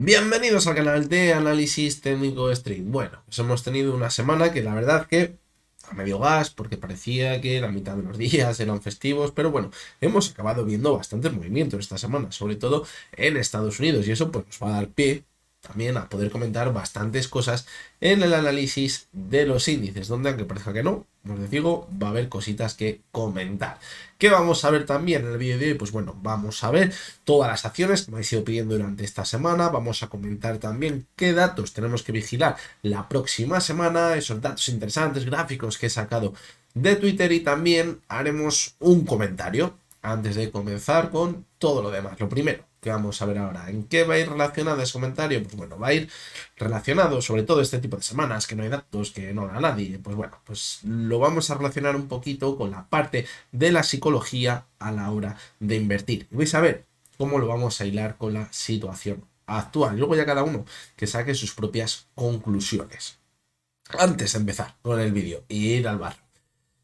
Bienvenidos al canal de Análisis Técnico Street. Bueno, pues hemos tenido una semana que la verdad que a medio gas, porque parecía que la mitad de los días eran festivos, pero bueno, hemos acabado viendo bastantes movimientos esta semana, sobre todo en Estados Unidos, y eso pues nos va a dar pie también a poder comentar bastantes cosas en el análisis de los índices, donde aunque parezca que no, como os digo, va a haber cositas que comentar. ¿Qué vamos a ver también en el vídeo de hoy? Pues bueno, vamos a ver todas las acciones que me habéis ido pidiendo durante esta semana. Vamos a comentar también qué datos tenemos que vigilar la próxima semana, esos datos interesantes, gráficos que he sacado de Twitter, y también haremos un comentario antes de comenzar con todo lo demás. Lo primero que vamos a ver ahora, ¿en qué va a ir relacionado ese comentario? Pues bueno, va a ir relacionado, sobre todo este tipo de semanas, que no hay datos, que no da nadie, pues bueno, pues lo vamos a relacionar un poquito con la parte de la psicología a la hora de invertir. Y vais a ver cómo lo vamos a hilar con la situación actual. Luego ya cada uno que saque sus propias conclusiones. Antes de empezar con el vídeo y ir al bar.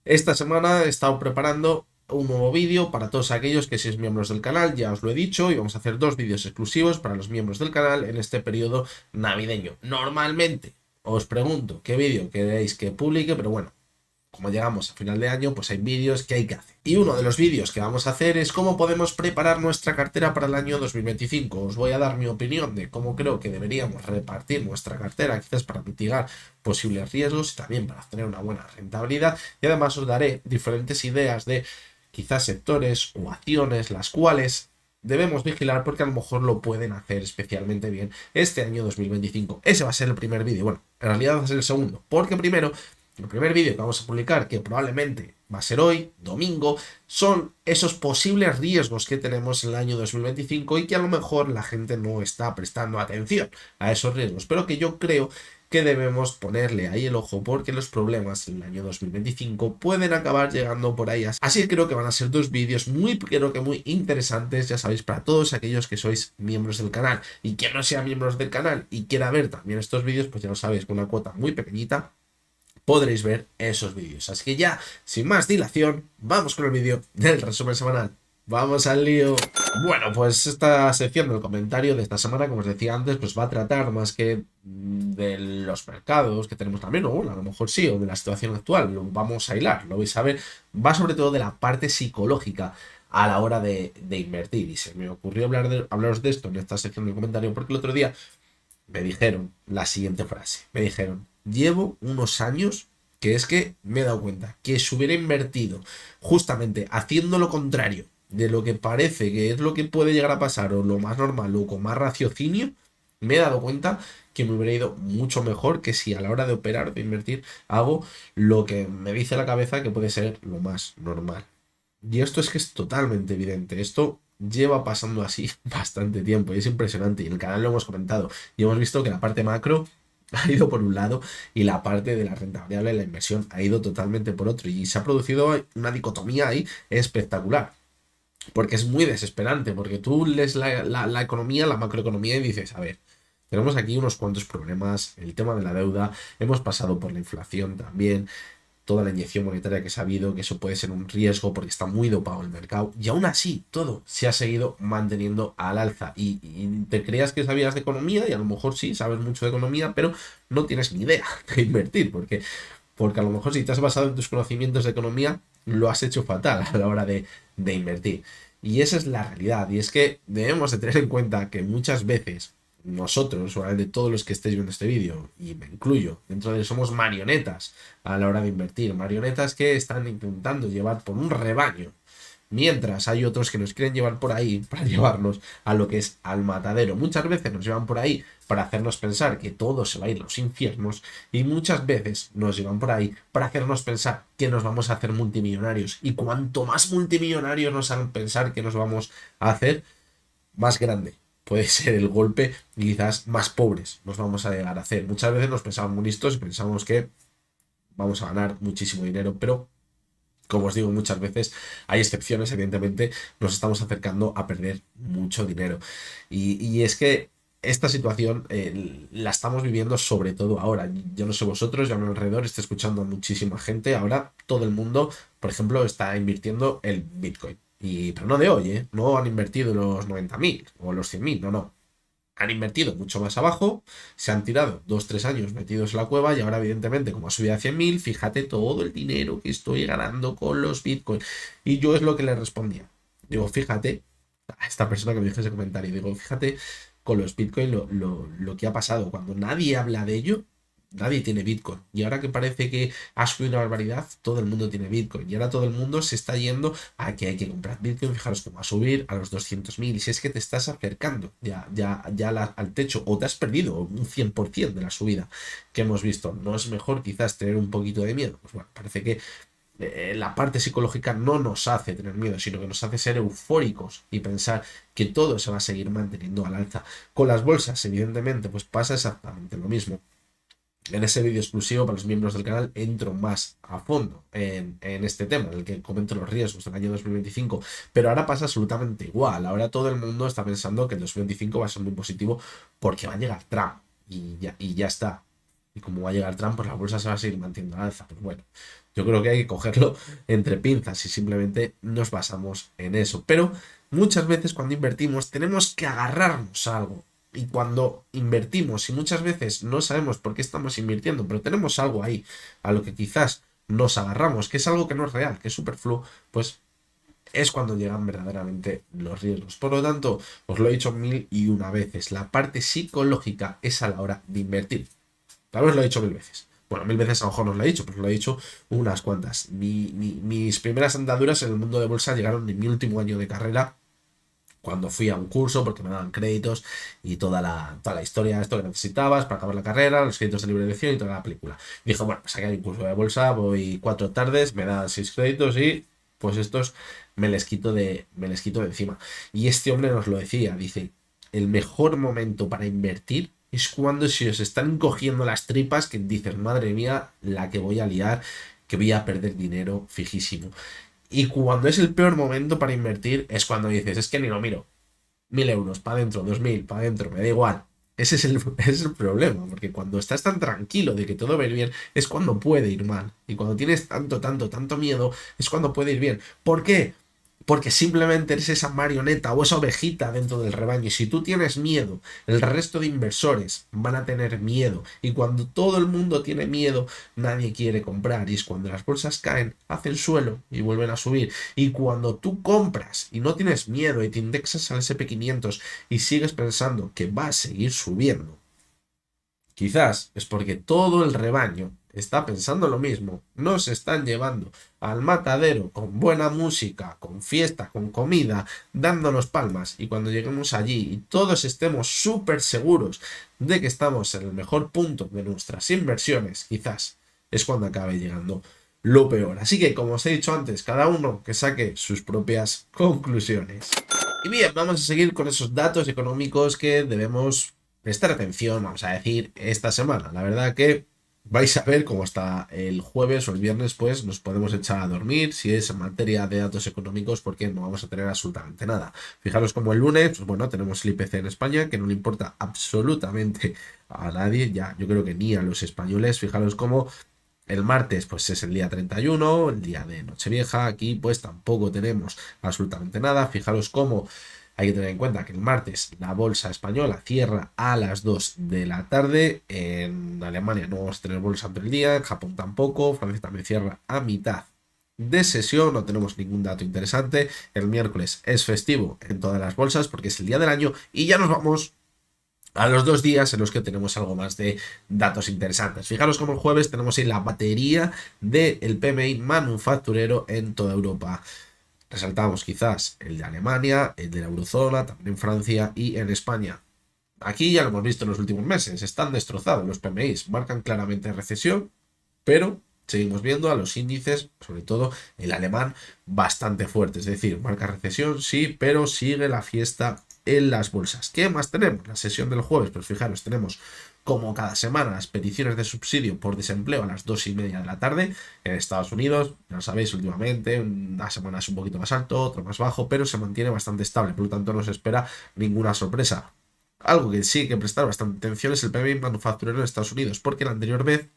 Esta semana he estado preparando un nuevo vídeo para todos aquellos que sois miembros del canal, ya os lo he dicho, y vamos a hacer dos vídeos exclusivos para los miembros del canal en este periodo navideño. Normalmente os pregunto qué vídeo queréis que publique, pero bueno, como llegamos a final de año, pues hay vídeos que hay que hacer. Y uno de los vídeos que vamos a hacer es cómo podemos preparar nuestra cartera para el año 2025. Os voy a dar mi opinión de cómo creo que deberíamos repartir nuestra cartera, quizás para mitigar posibles riesgos y también para tener una buena rentabilidad. Y además os daré diferentes ideas de quizás sectores o acciones las cuales debemos vigilar porque a lo mejor lo pueden hacer especialmente bien este año 2025. Ese va a ser el primer vídeo. Bueno, en realidad va a ser el segundo, porque primero el primer vídeo que vamos a publicar, que probablemente va a ser hoy, domingo, son esos posibles riesgos que tenemos en el año 2025 y que a lo mejor la gente no está prestando atención a esos riesgos, pero que yo creo que debemos ponerle ahí el ojo porque los problemas en el año 2025 pueden acabar llegando por ahí. Así que creo que van a ser dos vídeos creo que muy interesantes, ya sabéis, para todos aquellos que sois miembros del canal. Y quien no sea miembros del canal y quiera ver también estos vídeos, pues ya lo sabéis, con una cuota muy pequeñita podréis ver esos vídeos. Así que ya, sin más dilación, vamos con el vídeo del resumen semanal. ¡Vamos al lío! Bueno, pues esta sección del comentario de esta semana, como os decía antes, pues va a tratar más que de los mercados que tenemos también, o bueno, a lo mejor sí, o de la situación actual, lo vamos a hilar, lo vais a ver, va sobre todo de la parte psicológica a la hora de invertir, y se me ocurrió hablaros de esto en esta sección del comentario, porque el otro día me dijeron la siguiente frase. Me dijeron, llevo unos años que es que me he dado cuenta que si hubiera invertido justamente haciendo lo contrario de lo que parece que es lo que puede llegar a pasar o lo más normal o con más raciocinio, me he dado cuenta que me hubiera ido mucho mejor que si a la hora de operar, de invertir, hago lo que me dice la cabeza que puede ser lo más normal. Y esto es que es totalmente evidente. Esto lleva pasando así bastante tiempo y es impresionante. Y en el canal lo hemos comentado. Y hemos visto que la parte macro ha ido por un lado y la parte de la renta variable, la inversión, ha ido totalmente por otro. Y se ha producido una dicotomía ahí espectacular. Porque es muy desesperante. Porque tú lees la economía, la macroeconomía y dices, a ver, tenemos aquí unos cuantos problemas. El tema de la deuda, hemos pasado por la inflación también, toda la inyección monetaria que se ha habido, que eso puede ser un riesgo porque está muy dopado el mercado, y aún así todo se ha seguido manteniendo al alza. Y te creas que sabías de economía, y a lo mejor sí, sabes mucho de economía, pero no tienes ni idea de invertir, porque a lo mejor si te has basado en tus conocimientos de economía, lo has hecho fatal a la hora de invertir. Y esa es la realidad, y es que debemos de tener en cuenta que muchas veces nosotros, o de todos los que estéis viendo este vídeo, y me incluyo, dentro de somos marionetas a la hora de invertir, marionetas que están intentando llevar por un rebaño, mientras hay otros que nos quieren llevar por ahí para llevarnos a lo que es al matadero. Muchas veces nos llevan por ahí para hacernos pensar que todo se va a ir a los infiernos, y muchas veces nos llevan por ahí para hacernos pensar que nos vamos a hacer multimillonarios, y cuanto más multimillonarios nos hagan pensar que nos vamos a hacer, más grande puede ser el golpe y quizás más pobres nos vamos a llegar a hacer. Muchas veces nos pensamos muy listos y pensamos que vamos a ganar muchísimo dinero, pero como os digo muchas veces, hay excepciones, evidentemente nos estamos acercando a perder mucho dinero. Y es que esta situación la estamos viviendo sobre todo ahora. Yo no sé vosotros, yo a mi alrededor estoy escuchando a muchísima gente. Ahora todo el mundo, por ejemplo, está invirtiendo el Bitcoin. Pero no de hoy, ¿eh? No han invertido los 90.000 o los 100.000, no, no. han invertido mucho más abajo, se han tirado 2 3 años metidos en la cueva y ahora evidentemente como ha subido a 100.000, fíjate todo el dinero que estoy ganando con los bitcoins. Y yo es lo que le respondía. Digo, fíjate, a esta persona que me dijo ese comentario, digo, fíjate con los bitcoins lo que ha pasado. Cuando nadie habla de ello, nadie tiene bitcoin. Y ahora que parece que ha subido una barbaridad, todo el mundo tiene bitcoin. Y ahora todo el mundo se está yendo a que hay que comprar bitcoin. Fijaros cómo va a subir a los 200.000. Y si es que te estás acercando al techo o te has perdido un 100% de la subida que hemos visto, ¿no es mejor quizás tener un poquito de miedo? Pues bueno, parece que la parte psicológica no nos hace tener miedo, sino que nos hace ser eufóricos y pensar que todo se va a seguir manteniendo al alza. Con las bolsas, evidentemente, pues pasa exactamente lo mismo. En ese vídeo exclusivo para los miembros del canal entro más a fondo en este tema, en el que comento los riesgos del año 2025, pero ahora pasa absolutamente igual. Ahora todo el mundo está pensando que el 2025 va a ser muy positivo porque va a llegar Trump y ya está. Y como va a llegar Trump, pues la bolsa se va a seguir manteniendo al alza. Pues bueno, yo creo que hay que cogerlo entre pinzas y simplemente nos basamos en eso. Pero muchas veces cuando invertimos tenemos que agarrarnos a algo. Y cuando invertimos y muchas veces no sabemos por qué estamos invirtiendo, pero tenemos algo ahí a lo que quizás nos agarramos, que es algo que no es real, que es superfluo, pues es cuando llegan verdaderamente los riesgos. Por lo tanto, os lo he dicho 1001 veces, la parte psicológica es a la hora de invertir. Tal vez lo he dicho 1000 veces. Bueno, 1000 veces a lo mejor no lo he dicho, pero lo he dicho unas cuantas. Mis primeras andaduras en el mundo de bolsa llegaron en mi último año de carrera, cuando fui a un curso porque me daban créditos y toda la historia, esto que necesitabas para acabar la carrera, los créditos de libre elección y toda la película. Y dijo, bueno, pues aquí hay un curso de bolsa, voy 4 tardes, me dan 6 créditos y pues estos me les quito de encima. Y este hombre nos lo decía, dice, el mejor momento para invertir es cuando se os están cogiendo las tripas, que dices, madre mía, la que voy a liar, que voy a perder dinero fijísimo. Y cuando es el peor momento para invertir es cuando dices, es que ni lo miro. 1.000 euros, para adentro, 2.000, para adentro, me da igual. Ese es el problema, porque cuando estás tan tranquilo de que todo va a ir bien, es cuando puede ir mal. Y cuando tienes tanto miedo, es cuando puede ir bien. ¿Por qué? Porque simplemente eres esa marioneta o esa ovejita dentro del rebaño. Y si tú tienes miedo, el resto de inversores van a tener miedo. Y cuando todo el mundo tiene miedo, nadie quiere comprar. Y es cuando las bolsas caen, hacen suelo y vuelven a subir. Y cuando tú compras y no tienes miedo y te indexas al SP500 y sigues pensando que va a seguir subiendo, quizás es porque todo el rebaño está pensando lo mismo. Nos están llevando al matadero con buena música, con fiesta, con comida, dándonos palmas. Y cuando lleguemos allí y todos estemos súper seguros de que estamos en el mejor punto de nuestras inversiones, quizás es cuando acabe llegando lo peor. Así que, como os he dicho antes, cada uno que saque sus propias conclusiones. Y bien, vamos a seguir con esos datos económicos que debemos prestar atención, vamos a decir, esta semana. La verdad que vais a ver cómo hasta el jueves o el viernes pues nos podemos echar a dormir si es en materia de datos económicos, porque no vamos a tener absolutamente nada. Fijaros como el lunes, pues bueno, tenemos el IPC en España, que no le importa absolutamente a nadie, ya yo creo que ni a los españoles. Fijaros como el martes pues es el día 31, el día de Nochevieja. Aquí pues tampoco tenemos absolutamente nada. Fijaros cómo hay que tener en cuenta que el martes la bolsa española cierra a las 2 de la tarde. En Alemania no vamos a tener bolsa entre el día, en Japón tampoco, Francia también cierra a mitad de sesión, no tenemos ningún dato interesante. El miércoles es festivo en todas las bolsas porque es el día del año y ya nos vamos a los 2 días en los que tenemos algo más de datos interesantes. Fijaros como el jueves tenemos ahí la batería del PMI manufacturero en toda Europa. Resaltamos quizás el de Alemania, el de la eurozona, también en Francia y en España. Aquí ya lo hemos visto en los últimos meses, están destrozados los PMIs, marcan claramente recesión, pero seguimos viendo a los índices, sobre todo el alemán, bastante fuerte. Es decir, marca recesión, sí, pero sigue la fiesta en las bolsas. ¿Qué más tenemos? La sesión del jueves, pues fijaros, tenemos como cada semana las peticiones de subsidio por desempleo a las 2:30 de la tarde en Estados Unidos. Ya lo sabéis, últimamente una semana es un poquito más alto, otra más bajo, pero se mantiene bastante estable, por lo tanto no se espera ninguna sorpresa. Algo que sí hay que prestar bastante atención es el PMI manufacturero de Estados Unidos, porque la anterior vez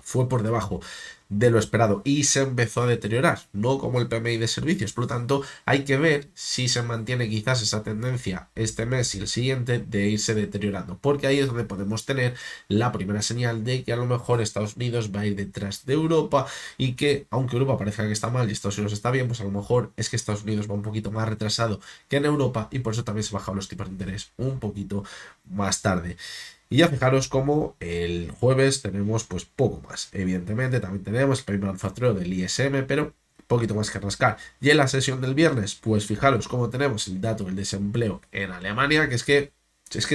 fue por debajo de lo esperado y se empezó a deteriorar, no como el PMI de servicios. Por lo tanto, hay que ver si se mantiene quizás esa tendencia este mes y el siguiente de irse deteriorando, porque ahí es donde podemos tener la primera señal de que a lo mejor Estados Unidos va a ir detrás de Europa y que, aunque Europa parezca que está mal y Estados Unidos está bien, pues a lo mejor es que Estados Unidos va un poquito más retrasado que en Europa y por eso también se bajan los tipos de interés un poquito más tarde. Y ya fijaros cómo el jueves tenemos pues poco más. Evidentemente también tenemos el primer manufacturero del ISM, pero poquito más que rascar. Y en la sesión del viernes, pues fijaros cómo tenemos el dato del desempleo en Alemania, que es que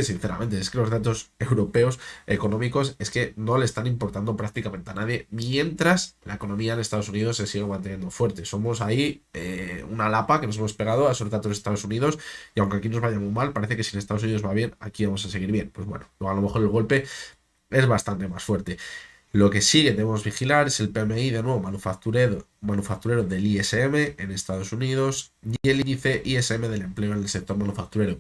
sinceramente, es que los datos europeos económicos es que no le están importando prácticamente a nadie, mientras la economía en Estados Unidos se sigue manteniendo fuerte. Somos ahí una lapa que nos hemos pegado a esos datos de Estados Unidos, y aunque aquí nos vaya muy mal, parece que si en Estados Unidos va bien, aquí vamos a seguir bien. Pues bueno, a lo mejor el golpe es bastante más fuerte. Lo que sí que debemos vigilar es el PMI de nuevo manufacturero del ISM en Estados Unidos y el índice ISM del empleo en el sector manufacturero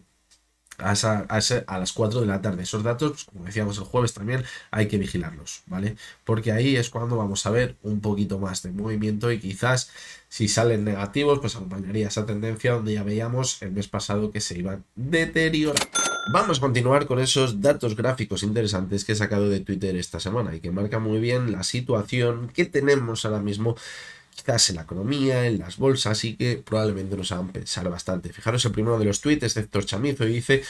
a las 4 de la tarde. Esos datos, pues, como decíamos el jueves también, hay que vigilarlos, ¿vale? Porque ahí es cuando vamos a ver un poquito más de movimiento y quizás si salen negativos, pues acompañaría esa tendencia donde ya veíamos el mes pasado que se iban deteriorando. Vamos a continuar con esos datos gráficos interesantes que he sacado de Twitter esta semana y que marcan muy bien la situación que tenemos ahora mismo quizás en la economía, en las bolsas, y que probablemente nos hagan pensar bastante. Fijaros el primero de los tweets es de Héctor Chamizo y dice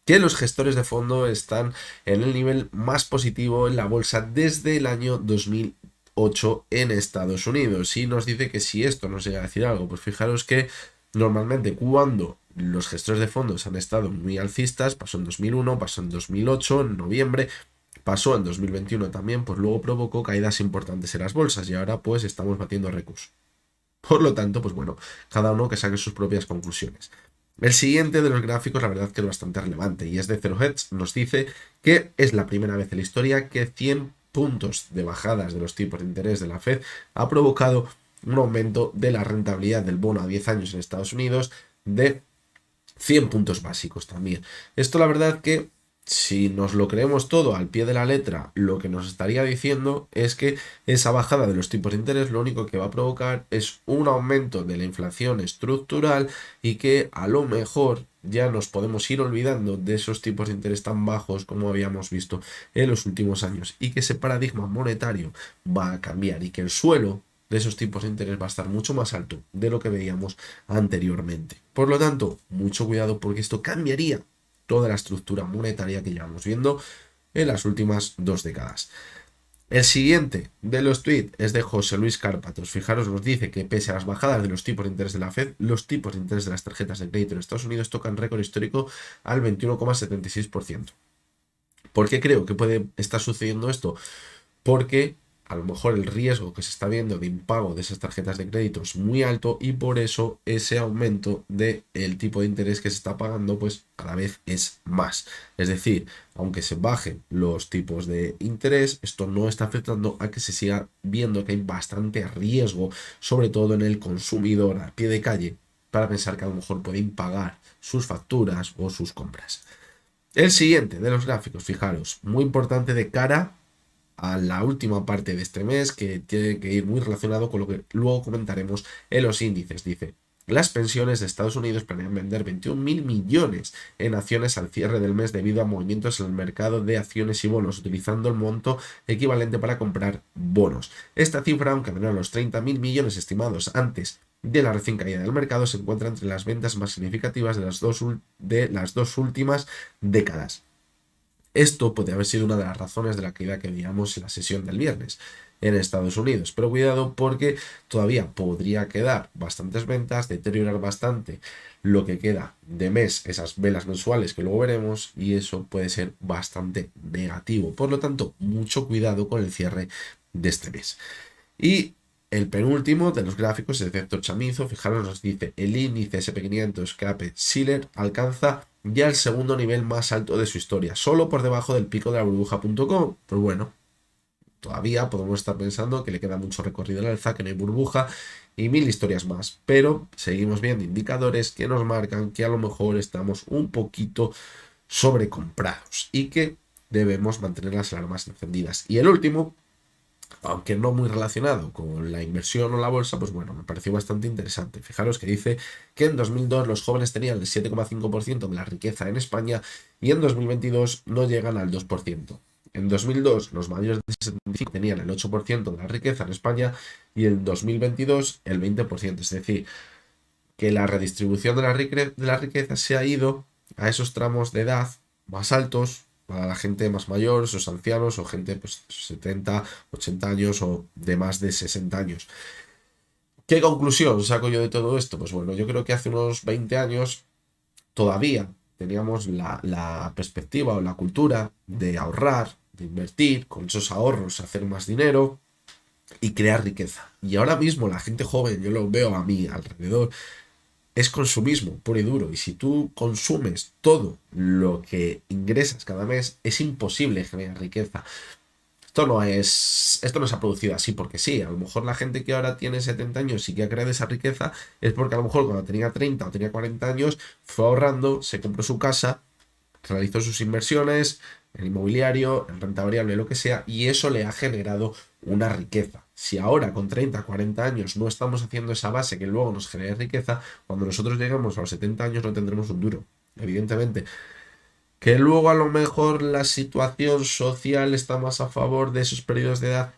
que los gestores de fondo están en el nivel más positivo en la bolsa desde el año 2008 en Estados Unidos. Y nos dice que si esto nos llega a decir algo, pues fijaros que normalmente cuando los gestores de fondos han estado muy alcistas, pasó en 2001, pasó en 2008, en noviembre, pasó en 2021 también, pues luego provocó caídas importantes en las bolsas y ahora pues estamos batiendo récords. Por lo tanto, pues bueno, cada uno que saque sus propias conclusiones. El siguiente de los gráficos, la verdad que es bastante relevante y es de Zero Hedge. Nos dice que es la primera vez en la historia que 100 puntos de bajadas de los tipos de interés de la Fed ha provocado un aumento de la rentabilidad del bono a 10 años en Estados Unidos de 100 puntos básicos también. Esto la verdad que si nos lo creemos todo al pie de la letra, lo que nos estaría diciendo es que esa bajada de los tipos de interés lo único que va a provocar es un aumento de la inflación estructural y que a lo mejor ya nos podemos ir olvidando de esos tipos de interés tan bajos como habíamos visto en los últimos años y que ese paradigma monetario va a cambiar y que el suelo de esos tipos de interés va a estar mucho más alto de lo que veíamos anteriormente. Por lo tanto, mucho cuidado porque esto cambiaría toda la estructura monetaria que llevamos viendo en las últimas 2 décadas. El siguiente de los tweets es de José Luis Cárpatos. Fijaros, nos dice que pese a las bajadas de los tipos de interés de la Fed, los tipos de interés de las tarjetas de crédito en Estados Unidos tocan récord histórico al 21,76%. ¿Por qué creo que puede estar sucediendo esto? Porque a lo mejor el riesgo que se está viendo de impago de esas tarjetas de crédito es muy alto y por eso ese aumento del tipo de interés que se está pagando pues cada vez es más. Es decir, aunque se bajen los tipos de interés, esto no está afectando a que se siga viendo que hay bastante riesgo, sobre todo en el consumidor a pie de calle, para pensar que a lo mejor puede impagar sus facturas o sus compras. El siguiente de los gráficos, fijaros, muy importante de cara a la última parte de este mes, que tiene que ir muy relacionado con lo que luego comentaremos en los índices. Dice, las pensiones de Estados Unidos planean vender 21.000 millones en acciones al cierre del mes debido a movimientos en el mercado de acciones y bonos, utilizando el monto equivalente para comprar bonos. Esta cifra, aunque menor a los 30.000 millones estimados antes de la recién caída del mercado, se encuentra entre las ventas más significativas de las dos últimas décadas. Esto puede haber sido una de las razones de la caída que veíamos en la sesión del viernes en Estados Unidos. Pero cuidado porque todavía podría quedar bastantes ventas, deteriorar bastante lo que queda de mes, esas velas mensuales que luego veremos, y eso puede ser bastante negativo. Por lo tanto, mucho cuidado con el cierre de este mes. Y el penúltimo de los gráficos es de Héctor Chamizo. Fijaros, nos dice el índice SP500 Cape-Shiller alcanza ya el segundo nivel más alto de su historia, solo por debajo del pico de la burbuja.com. Pues bueno, todavía podemos estar pensando que le queda mucho recorrido al alza, que no hay burbuja y mil historias más, pero seguimos viendo indicadores que nos marcan que a lo mejor estamos un poquito sobrecomprados y que debemos mantener las alarmas encendidas. Y el último, aunque no muy relacionado con la inversión o la bolsa, pues bueno, me pareció bastante interesante. Fijaros que dice que en 2002 los jóvenes tenían el 7,5% de la riqueza en España y en 2022 no llegan al 2%. En 2002 los mayores de 65 tenían el 8% de la riqueza en España y en 2022 el 20%. Es decir, que la redistribución de la riqueza se ha ido a esos tramos de edad más altos, para la gente más mayor, esos ancianos o gente pues 70, 80 años o de más de 60 años. ¿Qué conclusión saco yo de todo esto? Pues bueno, yo creo que hace unos 20 años todavía teníamos la perspectiva o la cultura de ahorrar, de invertir con esos ahorros, hacer más dinero y crear riqueza. Y ahora mismo la gente joven, yo lo veo a mí alrededor, es consumismo puro y duro. Y si tú consumes todo lo que ingresas cada mes, es imposible generar riqueza. Esto no se ha producido así porque sí. A lo mejor la gente que ahora tiene 70 años y que ha creado esa riqueza es porque a lo mejor cuando tenía 30 o tenía 40 años fue ahorrando, se compró su casa, realizó sus inversiones en inmobiliario, en renta variable, lo que sea, y eso le ha generado una riqueza. Si ahora con 30, 40 años no estamos haciendo esa base que luego nos genere riqueza, cuando nosotros lleguemos a los 70 años no tendremos un duro, evidentemente. Que luego a lo mejor la situación social está más a favor de esos periodos de edad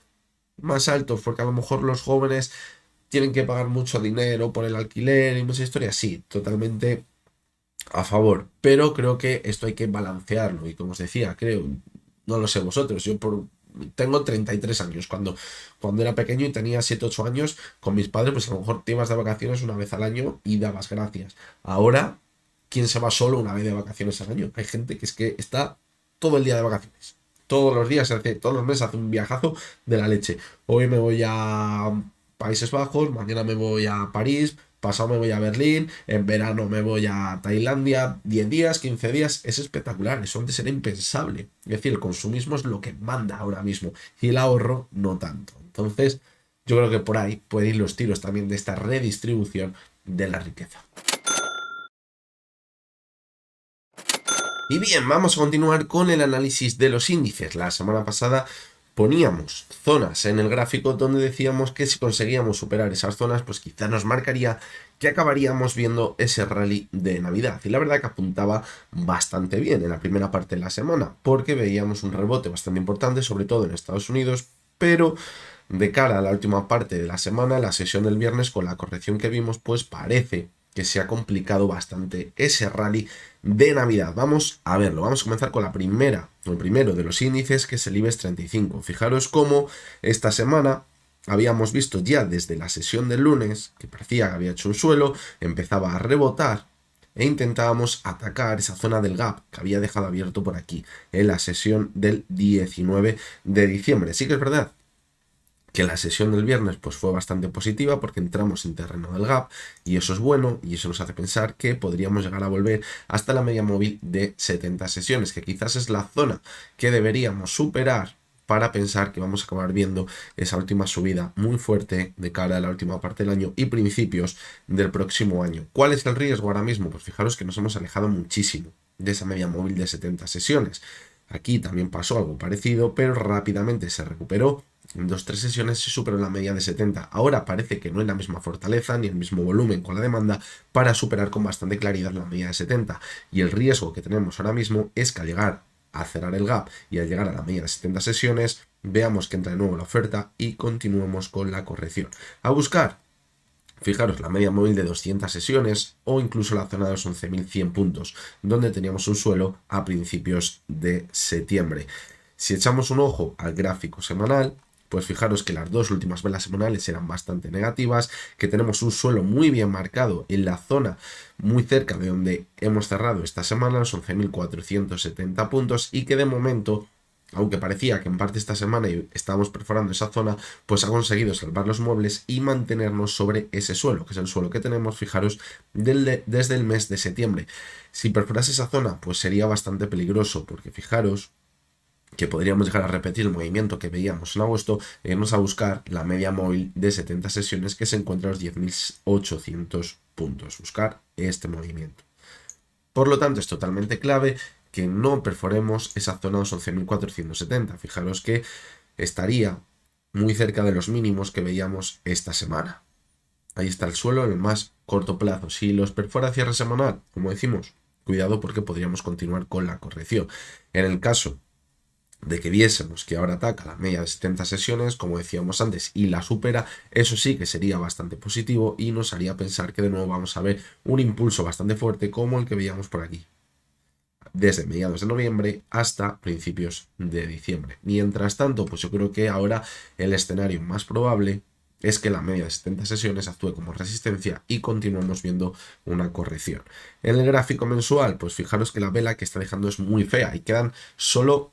más altos, porque a lo mejor los jóvenes tienen que pagar mucho dinero por el alquiler y muchas historias, sí, totalmente a favor, pero creo que esto hay que balancearlo y como os decía, creo, no lo sé vosotros, tengo 33 años, cuando era pequeño y tenía 7 8 años con mis padres, pues a lo mejor te ibas de vacaciones una vez al año y dabas gracias. Ahora, ¿quién se va solo una vez de vacaciones al año? Hay gente que es que está todo el día de vacaciones. Todos los días, todos los meses hace un viajazo de la leche. Hoy me voy a Países Bajos, mañana me voy a París, pasado me voy a Berlín, en verano me voy a Tailandia, 10 días, 15 días, es espectacular, eso antes era impensable. Es decir, el consumismo es lo que manda ahora mismo y el ahorro no tanto. Entonces, yo creo que por ahí pueden ir los tiros también de esta redistribución de la riqueza. Y bien, vamos a continuar con el análisis de los índices. La semana pasada poníamos zonas en el gráfico donde decíamos que si conseguíamos superar esas zonas, pues quizá nos marcaría que acabaríamos viendo ese rally de Navidad. Y la verdad que apuntaba bastante bien en la primera parte de la semana, porque veíamos un rebote bastante importante, sobre todo en Estados Unidos, pero de cara a la última parte de la semana, la sesión del viernes, con la corrección que vimos, pues parece que se ha complicado bastante ese rally de Navidad. Vamos a verlo. Vamos a comenzar con el primero de los índices, que es el IBEX 35. Fijaros cómo esta semana habíamos visto ya desde la sesión del lunes que parecía que había hecho un suelo, empezaba a rebotar e intentábamos atacar esa zona del gap que había dejado abierto por aquí en la sesión del 19 de diciembre. Sí que es verdad que la sesión del viernes pues fue bastante positiva porque entramos en terreno del gap y eso es bueno y eso nos hace pensar que podríamos llegar a volver hasta la media móvil de 70 sesiones, que quizás es la zona que deberíamos superar para pensar que vamos a acabar viendo esa última subida muy fuerte de cara a la última parte del año y principios del próximo año. ¿Cuál es el riesgo ahora mismo? Pues fijaros que nos hemos alejado muchísimo de esa media móvil de 70 sesiones. Aquí también pasó algo parecido, pero rápidamente se recuperó. En 2-3 sesiones se superó la media de 70. Ahora parece que no hay la misma fortaleza ni el mismo volumen con la demanda para superar con bastante claridad la media de 70. Y el riesgo que tenemos ahora mismo es que al llegar a cerrar el gap y al llegar a la media de 70 sesiones, veamos que entra de nuevo la oferta y continuemos con la corrección. A buscar, fijaros, la media móvil de 200 sesiones o incluso la zona de los 11.100 puntos, donde teníamos un suelo a principios de septiembre. Si echamos un ojo al gráfico semanal, pues fijaros que las dos últimas velas semanales eran bastante negativas, que tenemos un suelo muy bien marcado en la zona muy cerca de donde hemos cerrado esta semana, los 11.470 puntos, y que de momento, aunque parecía que en parte esta semana estábamos perforando esa zona, pues ha conseguido salvar los muebles y mantenernos sobre ese suelo, que es el suelo que tenemos, fijaros, desde el mes de septiembre. Si perforase esa zona, pues sería bastante peligroso, porque fijaros que podríamos llegar a repetir el movimiento que veíamos en agosto, irnos a buscar la media móvil de 70 sesiones que se encuentra a los 10.800 puntos, buscar este movimiento. Por lo tanto, es totalmente clave que no perforemos esa zona de los 11.470. Fijaros que estaría muy cerca de los mínimos que veíamos esta semana. Ahí está el suelo en el más corto plazo. Si los perfora a cierre semanal, como decimos, cuidado porque podríamos continuar con la corrección. En el caso de que viésemos que ahora ataca la media de 70 sesiones, como decíamos antes, y la supera, eso sí que sería bastante positivo y nos haría pensar que de nuevo vamos a ver un impulso bastante fuerte como el que veíamos por aquí, desde mediados de noviembre hasta principios de diciembre. Mientras tanto, pues yo creo que ahora el escenario más probable es que la media de 70 sesiones actúe como resistencia y continuemos viendo una corrección. En el gráfico mensual, pues fijaros que la vela que está dejando es muy fea y quedan solo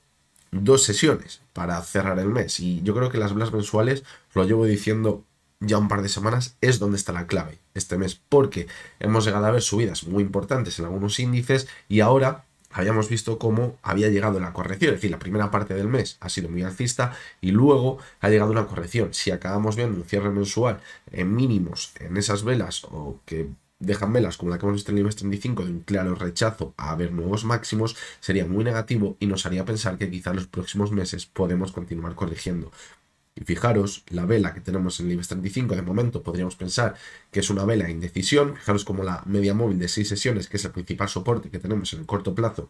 2 sesiones para cerrar el mes. Y yo creo que las velas mensuales, lo llevo diciendo ya un par de semanas, es donde está la clave este mes, porque hemos llegado a ver subidas muy importantes en algunos índices y ahora habíamos visto cómo había llegado la corrección, es decir, la primera parte del mes ha sido muy alcista y luego ha llegado una corrección. Si acabamos viendo un cierre mensual en mínimos en esas velas o que dejan velas como la que hemos visto en el IBEX 35 de un claro rechazo a ver nuevos máximos, sería muy negativo y nos haría pensar que quizá en los próximos meses podemos continuar corrigiendo. Y fijaros, la vela que tenemos en el IBEX 35 de momento podríamos pensar que es una vela de indecisión. Fijaros como la media móvil de 6 sesiones, que es el principal soporte que tenemos en el corto plazo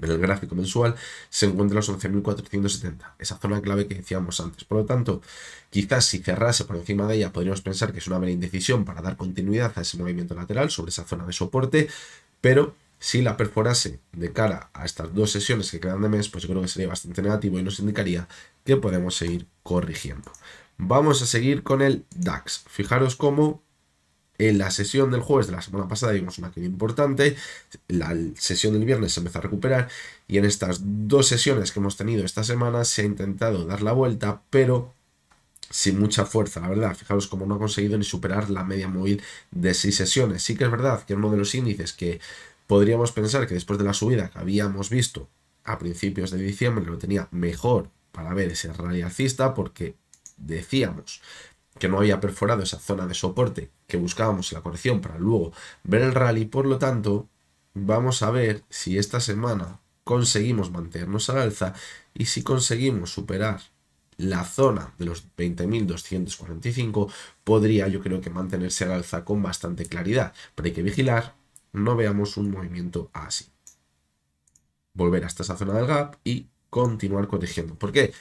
en el gráfico mensual, se encuentra en los 11.470, esa zona clave que decíamos antes. Por lo tanto, quizás si cerrase por encima de ella, podríamos pensar que es una vela de indecisión para dar continuidad a ese movimiento lateral sobre esa zona de soporte, pero si la perforase de cara a estas 2 sesiones que quedan de mes, pues yo creo que sería bastante negativo y nos indicaría que podemos seguir corrigiendo. Vamos a seguir con el DAX. Fijaros cómo en la sesión del jueves de la semana pasada vimos una caída importante, la sesión del viernes se empezó a recuperar y en estas 2 sesiones que hemos tenido esta semana se ha intentado dar la vuelta, pero sin mucha fuerza, la verdad. Fijaros cómo no ha conseguido ni superar la media móvil de 6 sesiones. Sí que es verdad que uno de los índices que podríamos pensar que después de la subida que habíamos visto a principios de diciembre lo tenía mejor para ver ese rally alcista, porque decíamos que no había perforado esa zona de soporte que buscábamos en la corrección para luego ver el rally. Por lo tanto, vamos a ver si esta semana conseguimos mantenernos al alza y si conseguimos superar la zona de los 20.245, podría yo creo que mantenerse al alza con bastante claridad, pero hay que vigilar, no veamos un movimiento así. Volver hasta esa zona del gap y continuar corrigiendo. ¿Por qué?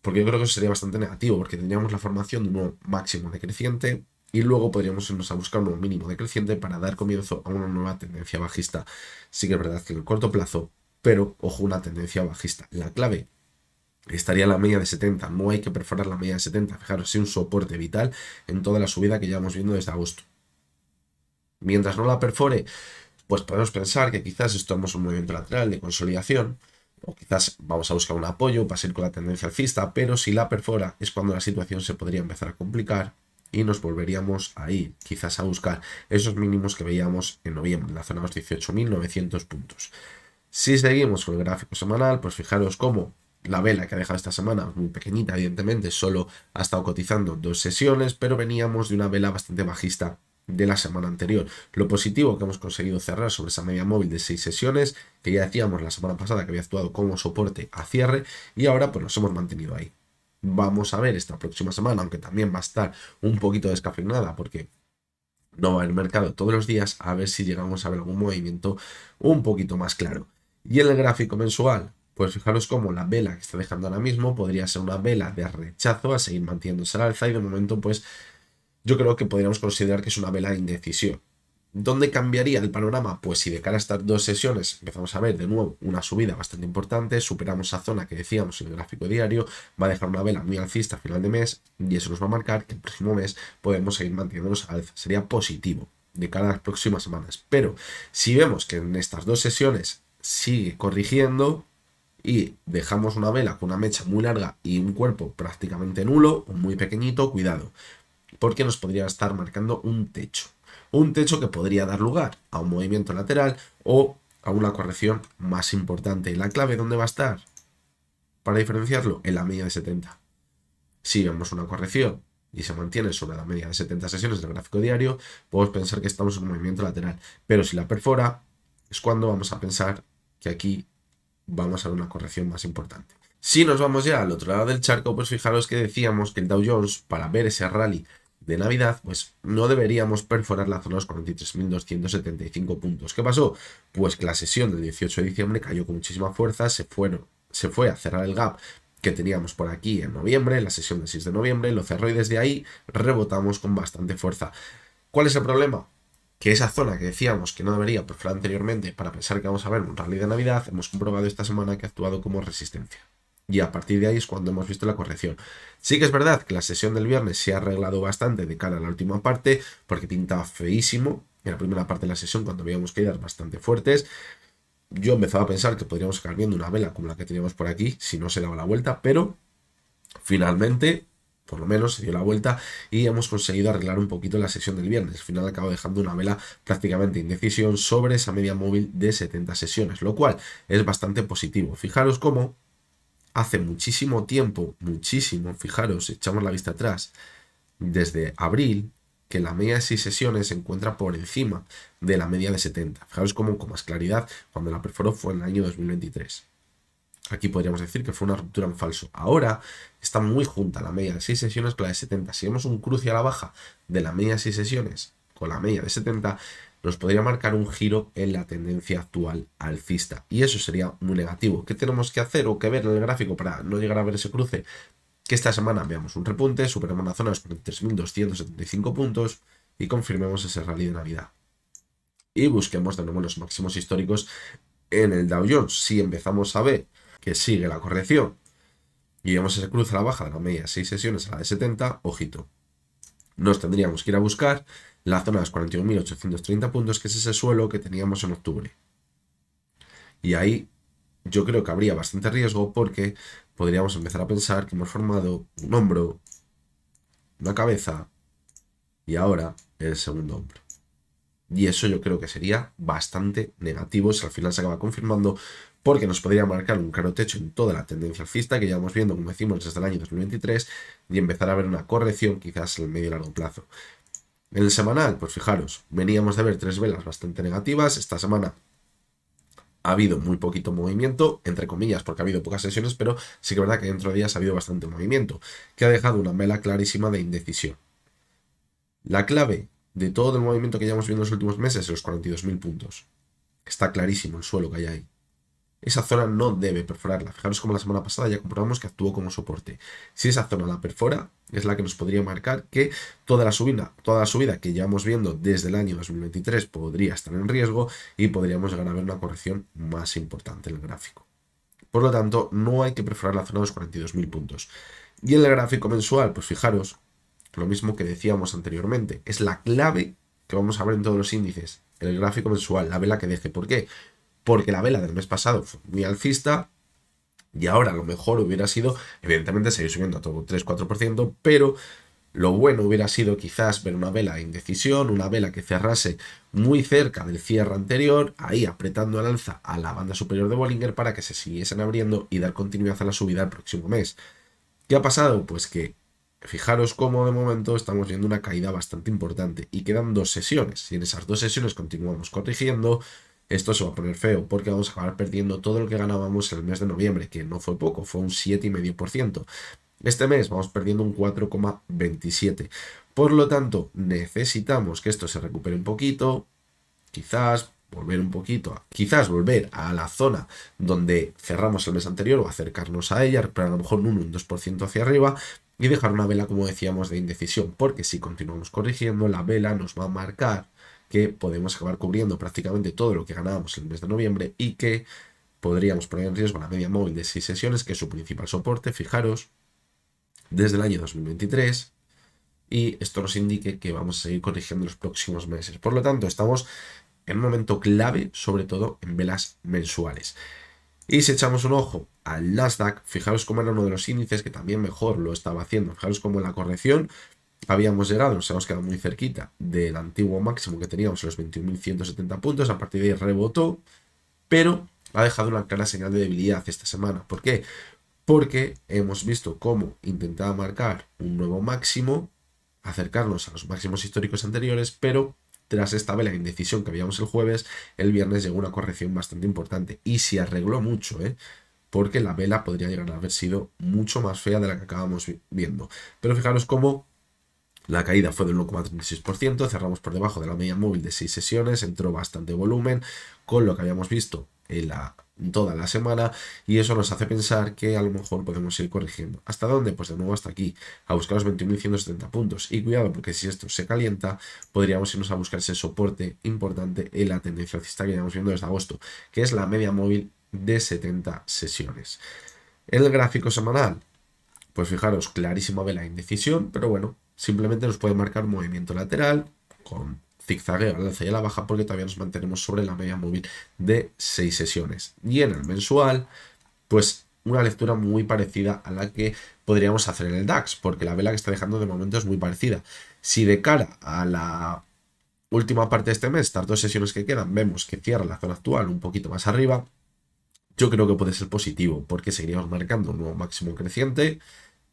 Porque yo creo que eso sería bastante negativo, porque tendríamos la formación de un nuevo máximo decreciente y luego podríamos irnos a buscar un nuevo mínimo decreciente para dar comienzo a una nueva tendencia bajista. Sí que es verdad que en el corto plazo, pero ojo, una tendencia bajista. La clave estaría en la media de 70, no hay que perforar la media de 70, fijaros, sí, un soporte vital en toda la subida que llevamos viendo desde agosto. Mientras no la perfore, pues podemos pensar que quizás estamos en un movimiento lateral de consolidación, o quizás vamos a buscar un apoyo para seguir con la tendencia alcista, pero si la perfora es cuando la situación se podría empezar a complicar y nos volveríamos a ir quizás a buscar esos mínimos que veíamos en noviembre, en la zona de los 18.900 puntos. Si seguimos con el gráfico semanal, pues fijaros cómo la vela que ha dejado esta semana, muy pequeñita evidentemente, solo ha estado cotizando 2 sesiones, pero veníamos de una vela bastante bajista de la semana anterior. Lo positivo que hemos conseguido cerrar sobre esa media móvil de 6 sesiones, que ya decíamos la semana pasada que había actuado como soporte a cierre, y ahora pues nos hemos mantenido ahí. Vamos a ver esta próxima semana, aunque también va a estar un poquito descafeinada porque no va el mercado todos los días, a ver si llegamos a ver algún movimiento un poquito más claro. Y en el gráfico mensual, pues fijaros cómo la vela que está dejando ahora mismo podría ser una vela de rechazo a seguir manteniéndose al alza y de momento pues yo creo que podríamos considerar que es una vela de indecisión. ¿Dónde cambiaría el panorama? Pues si de cara a estas 2 sesiones empezamos a ver de nuevo una subida bastante importante, superamos esa zona que decíamos en el gráfico diario, va a dejar una vela muy alcista a final de mes y eso nos va a marcar que el próximo mes podemos seguir manteniéndonos al alza. Sería positivo de cara a las próximas semanas. Pero si vemos que en estas 2 sesiones sigue corrigiendo y dejamos una vela con una mecha muy larga y un cuerpo prácticamente nulo o muy pequeñito, cuidado, porque nos podría estar marcando un techo. Un techo que podría dar lugar a un movimiento lateral o a una corrección más importante. ¿La clave dónde va a estar? Para diferenciarlo, en la media de 70. Si vemos una corrección y se mantiene sobre la media de 70 sesiones del gráfico diario, podemos pensar que estamos en un movimiento lateral. Pero si la perfora, es cuando vamos a pensar que aquí vamos a ver una corrección más importante. Si nos vamos ya al otro lado del charco, pues fijaros que decíamos que el Dow Jones, para ver ese rally de Navidad, pues no deberíamos perforar la zona de los 43.275 puntos. ¿Qué pasó? Pues que la sesión del 18 de diciembre cayó con muchísima fuerza, se fue a cerrar el gap que teníamos por aquí en noviembre, la sesión del 6 de noviembre, lo cerró y desde ahí rebotamos con bastante fuerza. ¿Cuál es el problema? Que esa zona que decíamos que no debería perforar anteriormente para pensar que vamos a ver un rally de Navidad, hemos comprobado esta semana que ha actuado como resistencia. Y a partir de ahí es cuando hemos visto la corrección. Sí que es verdad que la sesión del viernes se ha arreglado bastante de cara a la última parte, porque pintaba feísimo en la primera parte de la sesión cuando veíamos caídas bastante fuertes. Yo empezaba a pensar que podríamos acabar viendo una vela como la que teníamos por aquí, si no se daba la vuelta, pero finalmente, por lo menos, se dio la vuelta y hemos conseguido arreglar un poquito la sesión del viernes. Al final acabo dejando una vela prácticamente indecisión sobre esa media móvil de 70 sesiones, lo cual es bastante positivo. Fijaros cómo hace muchísimo tiempo, muchísimo, fijaros, echamos la vista atrás, desde abril, que la media de 6 sesiones se encuentra por encima de la media de 70. Fijaros cómo con más claridad, cuando la perforó fue en el año 2023. Aquí podríamos decir que fue una ruptura en falso. Ahora está muy junta la media de 6 sesiones con la de 70. Si vemos un cruce a la baja de la media de 6 sesiones con la media de 70, nos podría marcar un giro en la tendencia actual alcista. Y eso sería muy negativo. ¿Qué tenemos que hacer o que ver en el gráfico para no llegar a ver ese cruce? Que esta semana veamos un repunte, superemos la zona de los 43.275 puntos y confirmemos ese rally de Navidad. Y busquemos de nuevo los máximos históricos en el Dow Jones. Si empezamos a ver que sigue la corrección y vemos ese cruce a la baja de la media de 6 sesiones a la de 70, ojito. Nos tendríamos que ir a buscar la zona de los 41.830 puntos, que es ese suelo que teníamos en octubre. Y ahí yo creo que habría bastante riesgo porque podríamos empezar a pensar que hemos formado un hombro, una cabeza y ahora el segundo hombro. Y eso yo creo que sería bastante negativo si al final se acaba confirmando, porque nos podría marcar un claro techo en toda la tendencia alcista que llevamos viendo, como decimos, desde el año 2023 y empezar a ver una corrección quizás en el medio y largo plazo. En el semanal, pues fijaros, veníamos de ver 3 velas bastante negativas. Esta semana ha habido muy poquito movimiento, entre comillas, porque ha habido pocas sesiones, pero sí que es verdad que dentro de días ha habido bastante movimiento, que ha dejado una vela clarísima de indecisión. La clave de todo el movimiento que llevamos viendo en los últimos meses es los 42.000 puntos. Está clarísimo el suelo que hay ahí. Esa zona no debe perforarla. Fijaros como la semana pasada ya comprobamos que actuó como soporte. Si esa zona la perfora, es la que nos podría marcar que toda la subida que llevamos viendo desde el año 2023 podría estar en riesgo y podríamos llegar a ver una corrección más importante en el gráfico. Por lo tanto, no hay que perforar la zona de los 42.000 puntos. Y en el gráfico mensual, pues fijaros, lo mismo que decíamos anteriormente, es la clave que vamos a ver en todos los índices. En el gráfico mensual, la vela que deje. ¿Por qué? Porque la vela del mes pasado fue muy alcista y ahora lo mejor hubiera sido, evidentemente, seguir subiendo a todo 3-4%, pero lo bueno hubiera sido quizás ver una vela de indecisión, una vela que cerrase muy cerca del cierre anterior, ahí apretando al alza a la banda superior de Bollinger para que se siguiesen abriendo y dar continuidad a la subida el próximo mes. ¿Qué ha pasado? Pues que fijaros cómo de momento estamos viendo una caída bastante importante y quedan 2 sesiones. Si en esas 2 sesiones continuamos corrigiendo, esto se va a poner feo porque vamos a acabar perdiendo todo lo que ganábamos en el mes de noviembre, que no fue poco, fue un 7,5%. Este mes vamos perdiendo un 4,27%. Por lo tanto, necesitamos que esto se recupere un poquito, quizás volver a la zona donde cerramos el mes anterior o acercarnos a ella, pero a lo mejor un 2% hacia arriba y dejar una vela, como decíamos, de indecisión, porque si continuamos corrigiendo, la vela nos va a marcar que podemos acabar cubriendo prácticamente todo lo que ganábamos en el mes de noviembre y que podríamos poner en riesgo la media móvil de 6 sesiones, que es su principal soporte, fijaros, desde el año 2023, y esto nos indique que vamos a seguir corrigiendo en los próximos meses. Por lo tanto, estamos en un momento clave, sobre todo en velas mensuales. Y si echamos un ojo al Nasdaq, fijaros cómo era uno de los índices que también mejor lo estaba haciendo. Fijaros cómo en la corrección habíamos llegado, nos hemos quedado muy cerquita del antiguo máximo que teníamos, los 21.170 puntos. A partir de ahí rebotó, pero ha dejado una clara señal de debilidad esta semana. ¿Por qué? Porque hemos visto cómo intentaba marcar un nuevo máximo, acercarnos a los máximos históricos anteriores, pero tras esta vela de indecisión que veíamos el jueves, el viernes llegó una corrección bastante importante y se arregló mucho, porque la vela podría llegar a haber sido mucho más fea de la que acabamos viendo. Pero fijaros cómo la caída fue del 1,36%, cerramos por debajo de la media móvil de 6 sesiones, entró bastante volumen con lo que habíamos visto en toda la semana, y eso nos hace pensar que a lo mejor podemos ir corrigiendo. ¿Hasta dónde? Pues de nuevo hasta aquí, a buscar los 21.170 puntos. Y cuidado, porque si esto se calienta, podríamos irnos a buscar ese soporte importante en la tendencia alcista que llevamos viendo desde agosto, que es la media móvil de 70 sesiones. En el gráfico semanal, pues fijaros, clarísima vela de indecisión, pero bueno, simplemente nos puede marcar un movimiento lateral con zigzagueo al alza y a la baja, porque todavía nos mantenemos sobre la media móvil de 6 sesiones. Y en el mensual, pues una lectura muy parecida a la que podríamos hacer en el DAX, porque la vela que está dejando de momento es muy parecida. Si de cara a la última parte de este mes, estas 2 sesiones que quedan, vemos que cierra la zona actual un poquito más arriba, yo creo que puede ser positivo, porque seguiríamos marcando un nuevo máximo creciente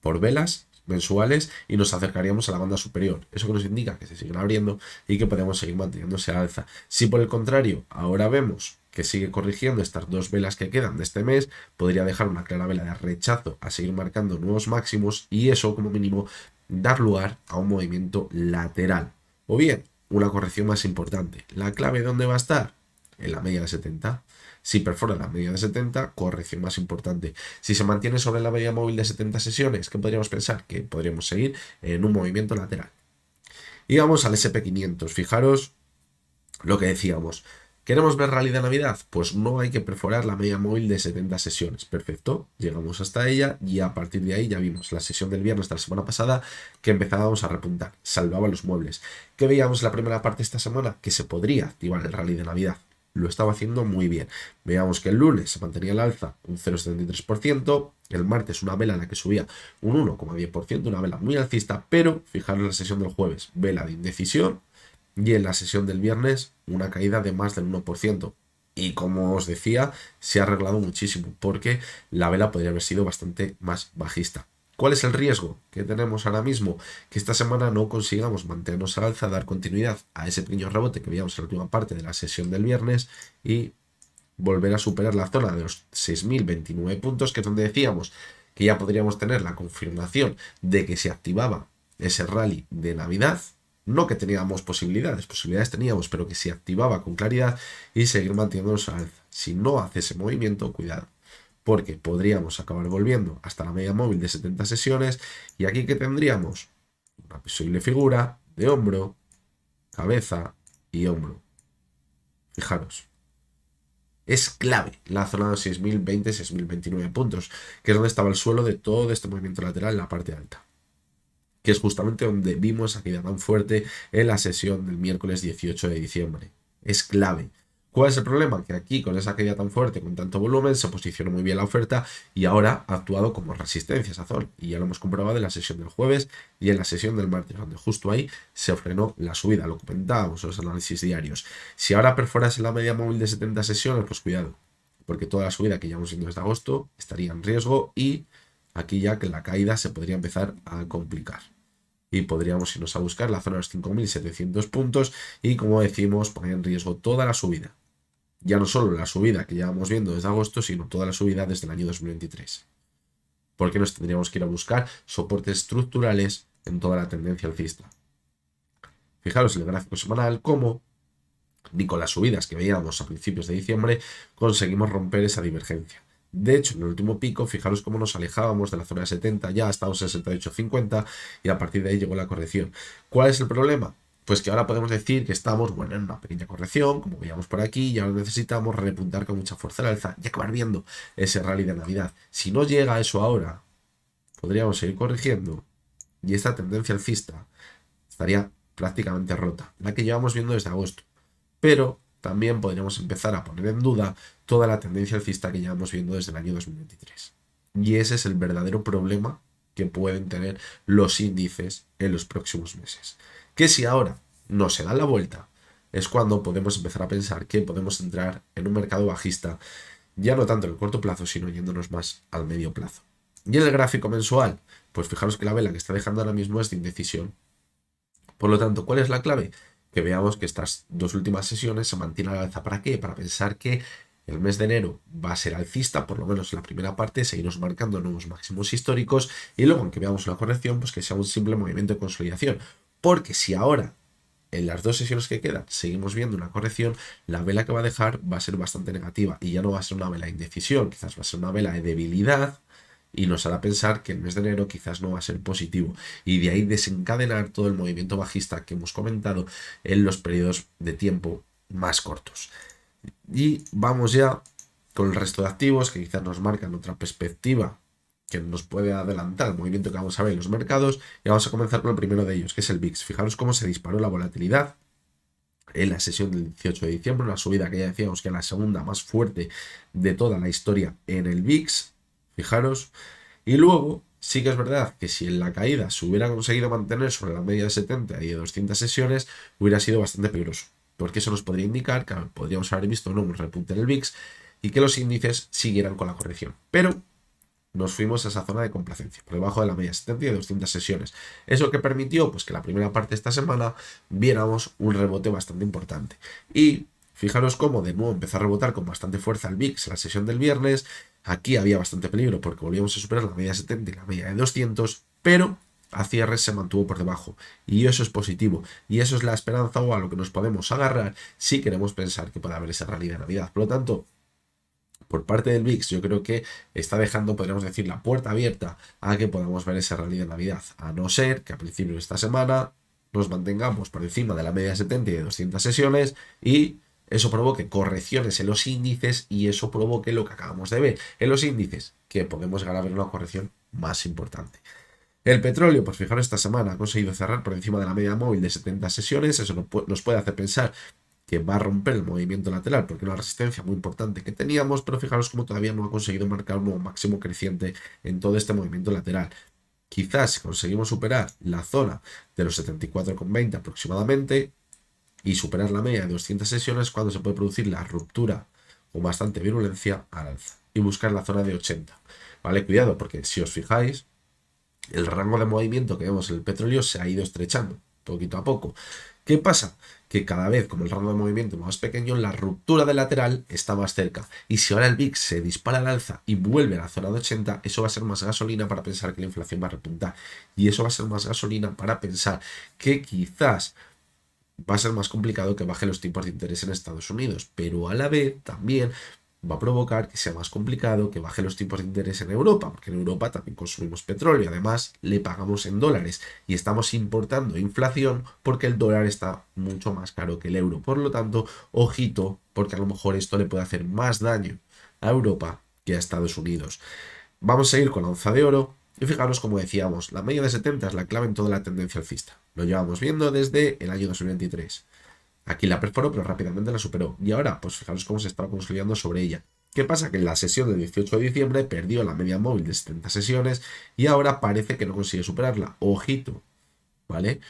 por velas mensuales y nos acercaríamos a la banda superior. Eso que nos indica que se siguen abriendo y que podemos seguir manteniéndose al alza. Si por el contrario ahora vemos que sigue corrigiendo estas 2 velas que quedan de este mes, podría dejar una clara vela de rechazo a seguir marcando nuevos máximos, y eso como mínimo dar lugar a un movimiento lateral o bien una corrección más importante. ¿La clave dónde va a estar? En la media de 70. Si perfora la media de 70, corrección más importante. Si se mantiene sobre la media móvil de 70 sesiones, ¿qué podríamos pensar? Que podríamos seguir en un movimiento lateral. Y vamos al SP500. Fijaros lo que decíamos. ¿Queremos ver rally de Navidad? Pues no hay que perforar la media móvil de 70 sesiones. Perfecto, llegamos hasta ella y a partir de ahí ya vimos la sesión del viernes de la semana pasada que empezábamos a repuntar, salvaba los muebles. ¿Qué veíamos en la primera parte de esta semana? Que se podría activar el rally de Navidad. Lo estaba haciendo muy bien. Veamos que el lunes se mantenía el alza un 0,73%, el martes una vela en la que subía un 1,10%, una vela muy alcista, pero fijaros la sesión del jueves, vela de indecisión, y en la sesión del viernes una caída de más del 1%. Y como os decía, se ha arreglado muchísimo porque la vela podría haber sido bastante más bajista. ¿Cuál es el riesgo que tenemos ahora mismo? Que esta semana no consigamos mantenernos al alza, dar continuidad a ese pequeño rebote que veíamos en la última parte de la sesión del viernes y volver a superar la zona de los 6.029 puntos, que es donde decíamos que ya podríamos tener la confirmación de que se activaba ese rally de Navidad. No que teníamos posibilidades teníamos, pero que se activaba con claridad y seguir manteniéndonos al alza. Si no hace ese movimiento, cuidado, porque podríamos acabar volviendo hasta la media móvil de 70 sesiones, y aquí que tendríamos una posible figura de hombro, cabeza y hombro. Fijaros, es clave la zona de 6.020, 6.029 puntos, que es donde estaba el suelo de todo este movimiento lateral en la parte alta, que es justamente donde vimos esa caída tan fuerte en la sesión del miércoles 18 de diciembre. Es clave. ¿Cuál es el problema? Que aquí, con esa caída tan fuerte, con tanto volumen, se posicionó muy bien la oferta y ahora ha actuado como resistencia esa zona. Y ya lo hemos comprobado en la sesión del jueves y en la sesión del martes, donde justo ahí se frenó la subida, lo comentábamos en los análisis diarios. Si ahora perforas en la media móvil de 70 sesiones, pues cuidado, porque toda la subida que llevamos viendo desde agosto estaría en riesgo, y aquí ya que la caída se podría empezar a complicar. Y podríamos irnos a buscar la zona de los 5.700 puntos y, como decimos, poner en riesgo toda la subida. Ya no solo la subida que llevamos viendo desde agosto, sino toda la subida desde el año 2023. Porque nos tendríamos que ir a buscar soportes estructurales en toda la tendencia alcista. Fijaros en el gráfico semanal cómo ni con las subidas que veíamos a principios de diciembre conseguimos romper esa divergencia. De hecho, en el último pico, fijaros cómo nos alejábamos de la zona de 70, ya estábamos en 68,50 y a partir de ahí llegó la corrección. ¿Cuál es el problema? Pues que ahora podemos decir que estamos, en una pequeña corrección, como veíamos por aquí, y ahora necesitamos repuntar con mucha fuerza al alza y acabar viendo ese rally de Navidad. Si no llega a eso ahora, podríamos seguir corrigiendo y esta tendencia alcista estaría prácticamente rota, la que llevamos viendo desde agosto. Pero también podríamos empezar a poner en duda toda la tendencia alcista que llevamos viendo desde el año 2023. Y ese es el verdadero problema que pueden tener los índices en los próximos meses. Que si ahora no se da la vuelta, es cuando podemos empezar a pensar que podemos entrar en un mercado bajista, ya no tanto en el corto plazo, sino yéndonos más al medio plazo. Y en el gráfico mensual, pues fijaros que la vela que está dejando ahora mismo es de indecisión. Por lo tanto, ¿cuál es la clave? Que veamos que estas 2 últimas sesiones se mantienen al alza. ¿Para qué? Para pensar que El mes de enero va a ser alcista, por lo menos en la primera parte, seguirnos marcando nuevos máximos históricos y luego, aunque veamos una corrección, pues que sea un simple movimiento de consolidación. Porque si ahora, en las 2 sesiones que quedan, seguimos viendo una corrección, la vela que va a dejar va a ser bastante negativa y ya no va a ser una vela de indecisión, quizás va a ser una vela de debilidad y nos hará pensar que el mes de enero quizás no va a ser positivo y de ahí desencadenar todo el movimiento bajista que hemos comentado en los periodos de tiempo más cortos. Y vamos ya con el resto de activos que quizás nos marcan otra perspectiva que nos puede adelantar el movimiento que vamos a ver en los mercados. Y vamos a comenzar con el primero de ellos, que es el VIX. Fijaros cómo se disparó la volatilidad en la sesión del 18 de diciembre, una subida que ya decíamos que es la segunda más fuerte de toda la historia en el VIX. Fijaros. Y luego, sí que es verdad que si en la caída se hubiera conseguido mantener sobre la media de 70 y de 200 sesiones, hubiera sido bastante peligroso. Porque eso nos podría indicar que podríamos haber visto un repunte en el VIX y que los índices siguieran con la corrección. Pero nos fuimos a esa zona de complacencia, por debajo de la media 70 y de 200 sesiones. Eso que permitió pues, que la primera parte de esta semana viéramos un rebote bastante importante. Y fijaros cómo de nuevo empezó a rebotar con bastante fuerza el VIX en la sesión del viernes. Aquí había bastante peligro porque volvíamos a superar la media 70 y la media de 200, pero a cierre se mantuvo por debajo. Y eso es positivo. Y eso es la esperanza o a lo que nos podemos agarrar si queremos pensar que puede haber esa rally de Navidad. Por lo tanto, por parte del VIX, yo creo que está dejando, podríamos decir, la puerta abierta a que podamos ver ese rally de Navidad, a no ser que a principio de esta semana nos mantengamos por encima de la media 70 y de 200 sesiones y eso provoque correcciones en los índices y eso provoque lo que acabamos de ver en los índices, que podemos llegar a ver una corrección más importante. El petróleo, pues fijaros, esta semana ha conseguido cerrar por encima de la media móvil de 70 sesiones, eso nos puede hacer pensar que va a romper el movimiento lateral porque era una resistencia muy importante que teníamos, pero fijaros cómo todavía no ha conseguido marcar un nuevo máximo creciente en todo este movimiento lateral. Quizás si conseguimos superar la zona de los 74,20 aproximadamente y superar la media de 200 sesiones, cuando se puede producir la ruptura con bastante virulencia al alza y buscar la zona de 80. Vale, cuidado, porque si os fijáis, el rango de movimiento que vemos en el petróleo se ha ido estrechando poquito a poco. ¿Qué pasa? Que cada vez, como el rango de movimiento es más pequeño, la ruptura del lateral está más cerca. Y si ahora el VIX se dispara al alza y vuelve a la zona de 80, eso va a ser más gasolina para pensar que la inflación va a repuntar. Y eso va a ser más gasolina para pensar que quizás va a ser más complicado que bajen los tipos de interés en Estados Unidos. Pero a la vez también va a provocar que sea más complicado que baje los tipos de interés en Europa, porque en Europa también consumimos petróleo, además le pagamos en dólares y estamos importando inflación porque el dólar está mucho más caro que el euro. Por lo tanto, ojito, porque a lo mejor esto le puede hacer más daño a Europa que a Estados Unidos. Vamos a ir con la onza de oro. Y fijaros, como decíamos, la media de 70 es la clave en toda la tendencia alcista. Lo llevamos viendo desde el año 2023. Aquí la perforó, pero rápidamente la superó. Y ahora, pues fijaros cómo se estaba consolidando sobre ella. ¿Qué pasa? Que en la sesión del 18 de diciembre perdió la media móvil de 70 sesiones y ahora parece que no consigue superarla. Ojito, ¿vale?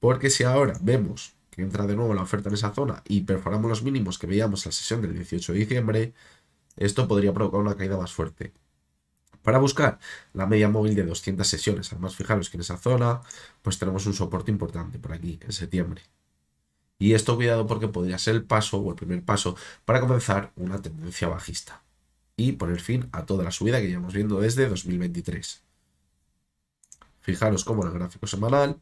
Porque si ahora vemos que entra de nuevo la oferta en esa zona y perforamos los mínimos que veíamos en la sesión del 18 de diciembre, esto podría provocar una caída más fuerte. Para buscar la media móvil de 200 sesiones. Además, fijaros que en esa zona pues tenemos un soporte importante por aquí, en septiembre. Y esto cuidado porque podría ser el paso o el primer paso para comenzar una tendencia bajista y poner fin a toda la subida que llevamos viendo desde 2023. Fijaros cómo en el gráfico semanal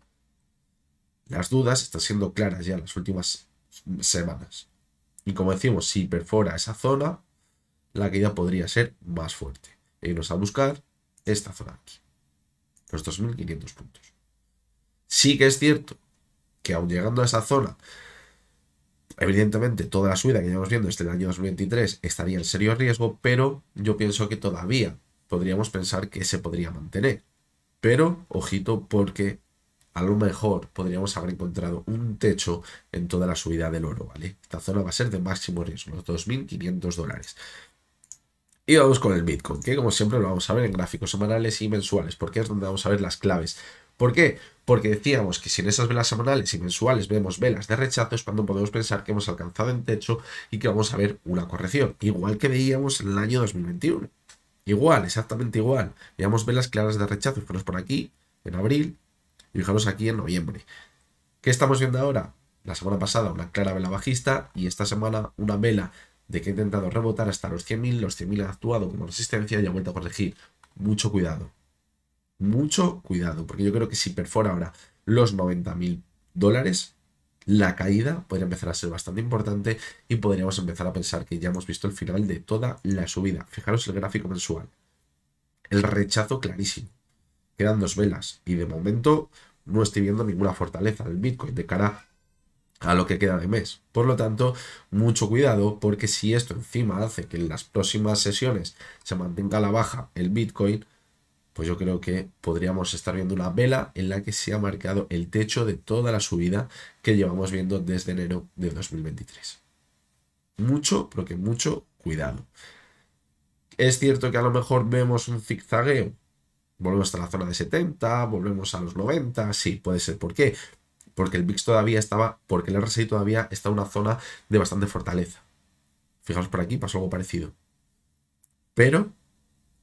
las dudas están siendo claras ya en las últimas semanas. Y como decimos, si perfora esa zona, la caída podría ser más fuerte. E irnos a buscar esta zona aquí, los 2.500 puntos. Sí que es cierto que aun llegando a esa zona, evidentemente toda la subida que llevamos viendo desde el año 2023 estaría en serio riesgo, pero yo pienso que todavía podríamos pensar que se podría mantener. Pero, ojito, porque a lo mejor podríamos haber encontrado un techo en toda la subida del oro, ¿vale? Esta zona va a ser de máximo riesgo, los $2.500. Y vamos con el Bitcoin, que como siempre lo vamos a ver en gráficos semanales y mensuales, porque es donde vamos a ver las claves. ¿Por qué? Porque decíamos que si en esas velas semanales y mensuales vemos velas de rechazo es cuando podemos pensar que hemos alcanzado el techo y que vamos a ver una corrección, igual que veíamos en el año 2021. Igual, exactamente igual. Veíamos velas claras de rechazo, fijaros por aquí, en abril, y fijaros aquí en noviembre. ¿Qué estamos viendo ahora? La semana pasada una clara vela bajista y esta semana una vela de que ha intentado rebotar hasta los 100.000, los 100.000 han actuado como resistencia y ha vuelto a corregir. Mucho cuidado, porque yo creo que si perfora ahora los 90.000 dólares, la caída podría empezar a ser bastante importante y podríamos empezar a pensar que ya hemos visto el final de toda la subida. Fijaros el gráfico mensual. El rechazo clarísimo. Quedan 2 velas y de momento no estoy viendo ninguna fortaleza del Bitcoin de cara a lo que queda de mes. Por lo tanto, mucho cuidado, porque si esto encima hace que en las próximas sesiones se mantenga a la baja el Bitcoin, pues yo creo que podríamos estar viendo una vela en la que se ha marcado el techo de toda la subida que llevamos viendo desde enero de 2023. Mucho, pero que mucho cuidado. Es cierto que a lo mejor vemos un zigzagueo. Volvemos hasta la zona de 70, volvemos a los 90, sí, puede ser. ¿Por qué? Porque el VIX todavía estaba, porque el RSI todavía está en una zona de bastante fortaleza. Fijaos por aquí, pasó algo parecido. Pero,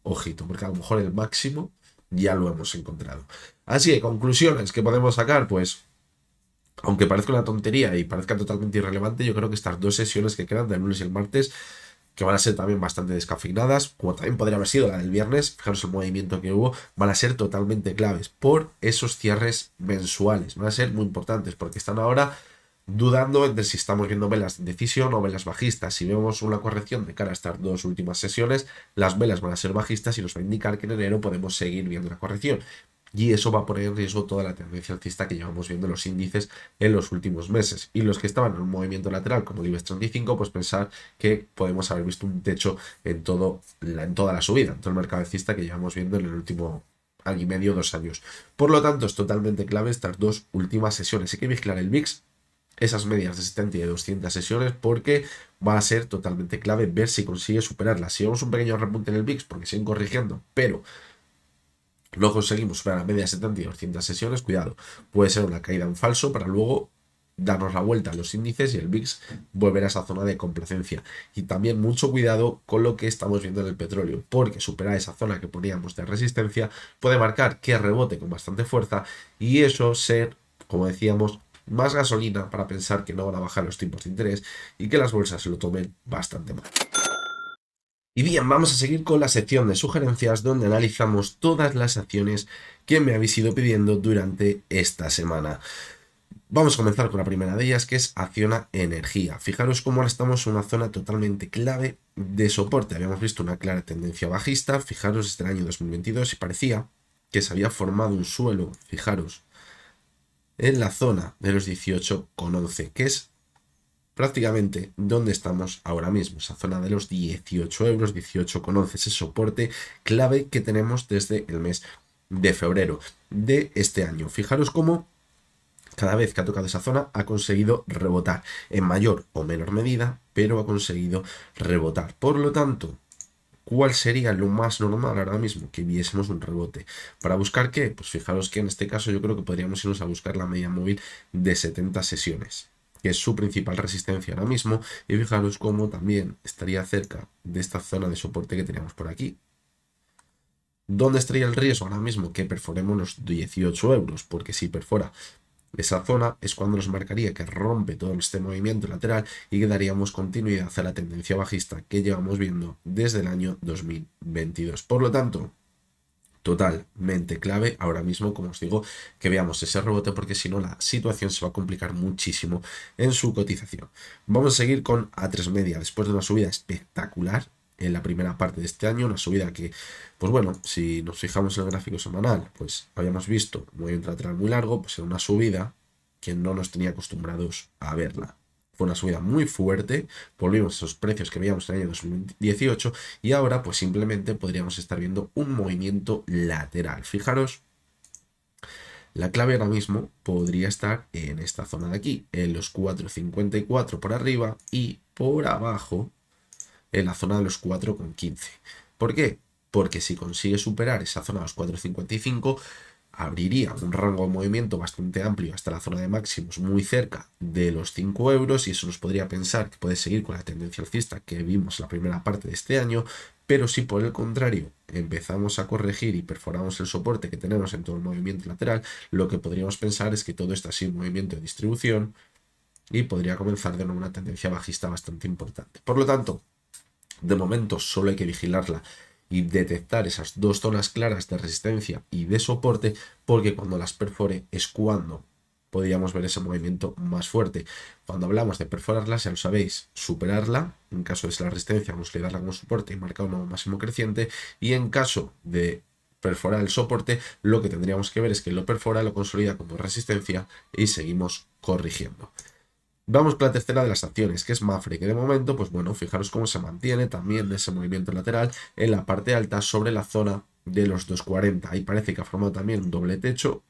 ojito, porque a lo mejor el máximo ya lo hemos encontrado. Así que, conclusiones que podemos sacar, pues, aunque parezca una tontería y parezca totalmente irrelevante, yo creo que estas 2 sesiones que quedan, del lunes y el martes, que van a ser también bastante descafeinadas, como también podría haber sido la del viernes, fijaros el movimiento que hubo, van a ser totalmente claves por esos cierres mensuales, van a ser muy importantes porque están ahora dudando entre si estamos viendo velas de indecisión o velas bajistas. Si vemos una corrección de cara a estas 2 últimas sesiones, las velas van a ser bajistas y nos va a indicar que en enero podemos seguir viendo una corrección. Y eso va a poner en riesgo toda la tendencia alcista que llevamos viendo en los índices en los últimos meses. Y los que estaban en un movimiento lateral, como el IBEX 35, pues pensar que podemos haber visto un techo en toda la subida, en todo el mercado alcista que llevamos viendo en el último año y medio, 2 años. Por lo tanto, es totalmente clave estas 2 últimas sesiones. Hay que vigilar el VIX, esas medias de 70 y de 200 sesiones, porque va a ser totalmente clave ver si consigue superarlas. Si vemos un pequeño repunte en el VIX, porque siguen corrigiendo, pero no conseguimos superar la media de 70 y 200 sesiones, cuidado, puede ser una caída en falso para luego darnos la vuelta a los índices y el VIX volver a esa zona de complacencia. Y también mucho cuidado con lo que estamos viendo en el petróleo, porque superar esa zona que poníamos de resistencia puede marcar que rebote con bastante fuerza y eso ser, como decíamos, más gasolina para pensar que no van a bajar los tipos de interés y que las bolsas se lo tomen bastante mal. Y bien, vamos a seguir con la sección de sugerencias donde analizamos todas las acciones que me habéis ido pidiendo durante esta semana. Vamos a comenzar con la primera de ellas, que es Acciona Energía. Fijaros cómo ahora estamos en una zona totalmente clave de soporte. Habíamos visto una clara tendencia bajista, fijaros, desde el año 2022 y parecía que se había formado un suelo, fijaros, en la zona de los 18,11, que es prácticamente donde estamos ahora mismo, esa zona de los 18 euros, 18,11, ese soporte clave que tenemos desde el mes de febrero de este año. Fijaros cómo cada vez que ha tocado esa zona ha conseguido rebotar en mayor o menor medida, pero ha conseguido rebotar. Por lo tanto, ¿cuál sería lo más normal ahora mismo? Que viésemos un rebote. ¿Para buscar qué? Pues fijaros que en este caso yo creo que podríamos irnos a buscar la media móvil de 70 sesiones, que es su principal resistencia ahora mismo, y fijaros cómo también estaría cerca de esta zona de soporte que teníamos por aquí. ¿Dónde estaría el riesgo ahora mismo? Que perforemos los 18 euros, porque si perfora esa zona es cuando nos marcaría que rompe todo este movimiento lateral y que daríamos continuidad a la tendencia bajista que llevamos viendo desde el año 2022. Por lo tanto, totalmente clave ahora mismo, como os digo, que veamos ese rebote, porque si no la situación se va a complicar muchísimo en su cotización. Vamos a seguir con A3 Media, después de una subida espectacular en la primera parte de este año, una subida que, pues bueno, si nos fijamos en el gráfico semanal, pues habíamos visto un movimiento lateral muy largo, pues era una subida que no nos tenía acostumbrados a verla. Fue una subida muy fuerte, volvimos a esos precios que veíamos en el año 2018 y ahora pues simplemente podríamos estar viendo un movimiento lateral. Fijaros, la clave ahora mismo podría estar en esta zona de aquí, en los 4,54 por arriba y por abajo en la zona de los 4,15. ¿Por qué? Porque si consigue superar esa zona de los 4,55, abriría un rango de movimiento bastante amplio hasta la zona de máximos muy cerca de los 5 euros y eso nos podría pensar que puede seguir con la tendencia alcista que vimos en la primera parte de este año, pero si por el contrario empezamos a corregir y perforamos el soporte que tenemos en todo el movimiento lateral, lo que podríamos pensar es que todo esto ha sido un movimiento de distribución y podría comenzar de nuevo una tendencia bajista bastante importante. Por lo tanto, de momento solo hay que vigilarla y detectar esas dos zonas claras de resistencia y de soporte, porque cuando las perfore es cuando podríamos ver ese movimiento más fuerte. Cuando hablamos de perforarla, ya lo sabéis, superarla, en caso de ser la resistencia, consolidarla como soporte y marcar un nuevo máximo creciente, y en caso de perforar el soporte, lo que tendríamos que ver es que lo perfora, lo consolida como resistencia y seguimos corrigiendo. Vamos con la tercera de las acciones, que es Mapfre, que de momento, pues bueno, fijaros cómo se mantiene también ese movimiento lateral en la parte alta sobre la zona de los 2.40. Ahí parece que ha formado también un doble techo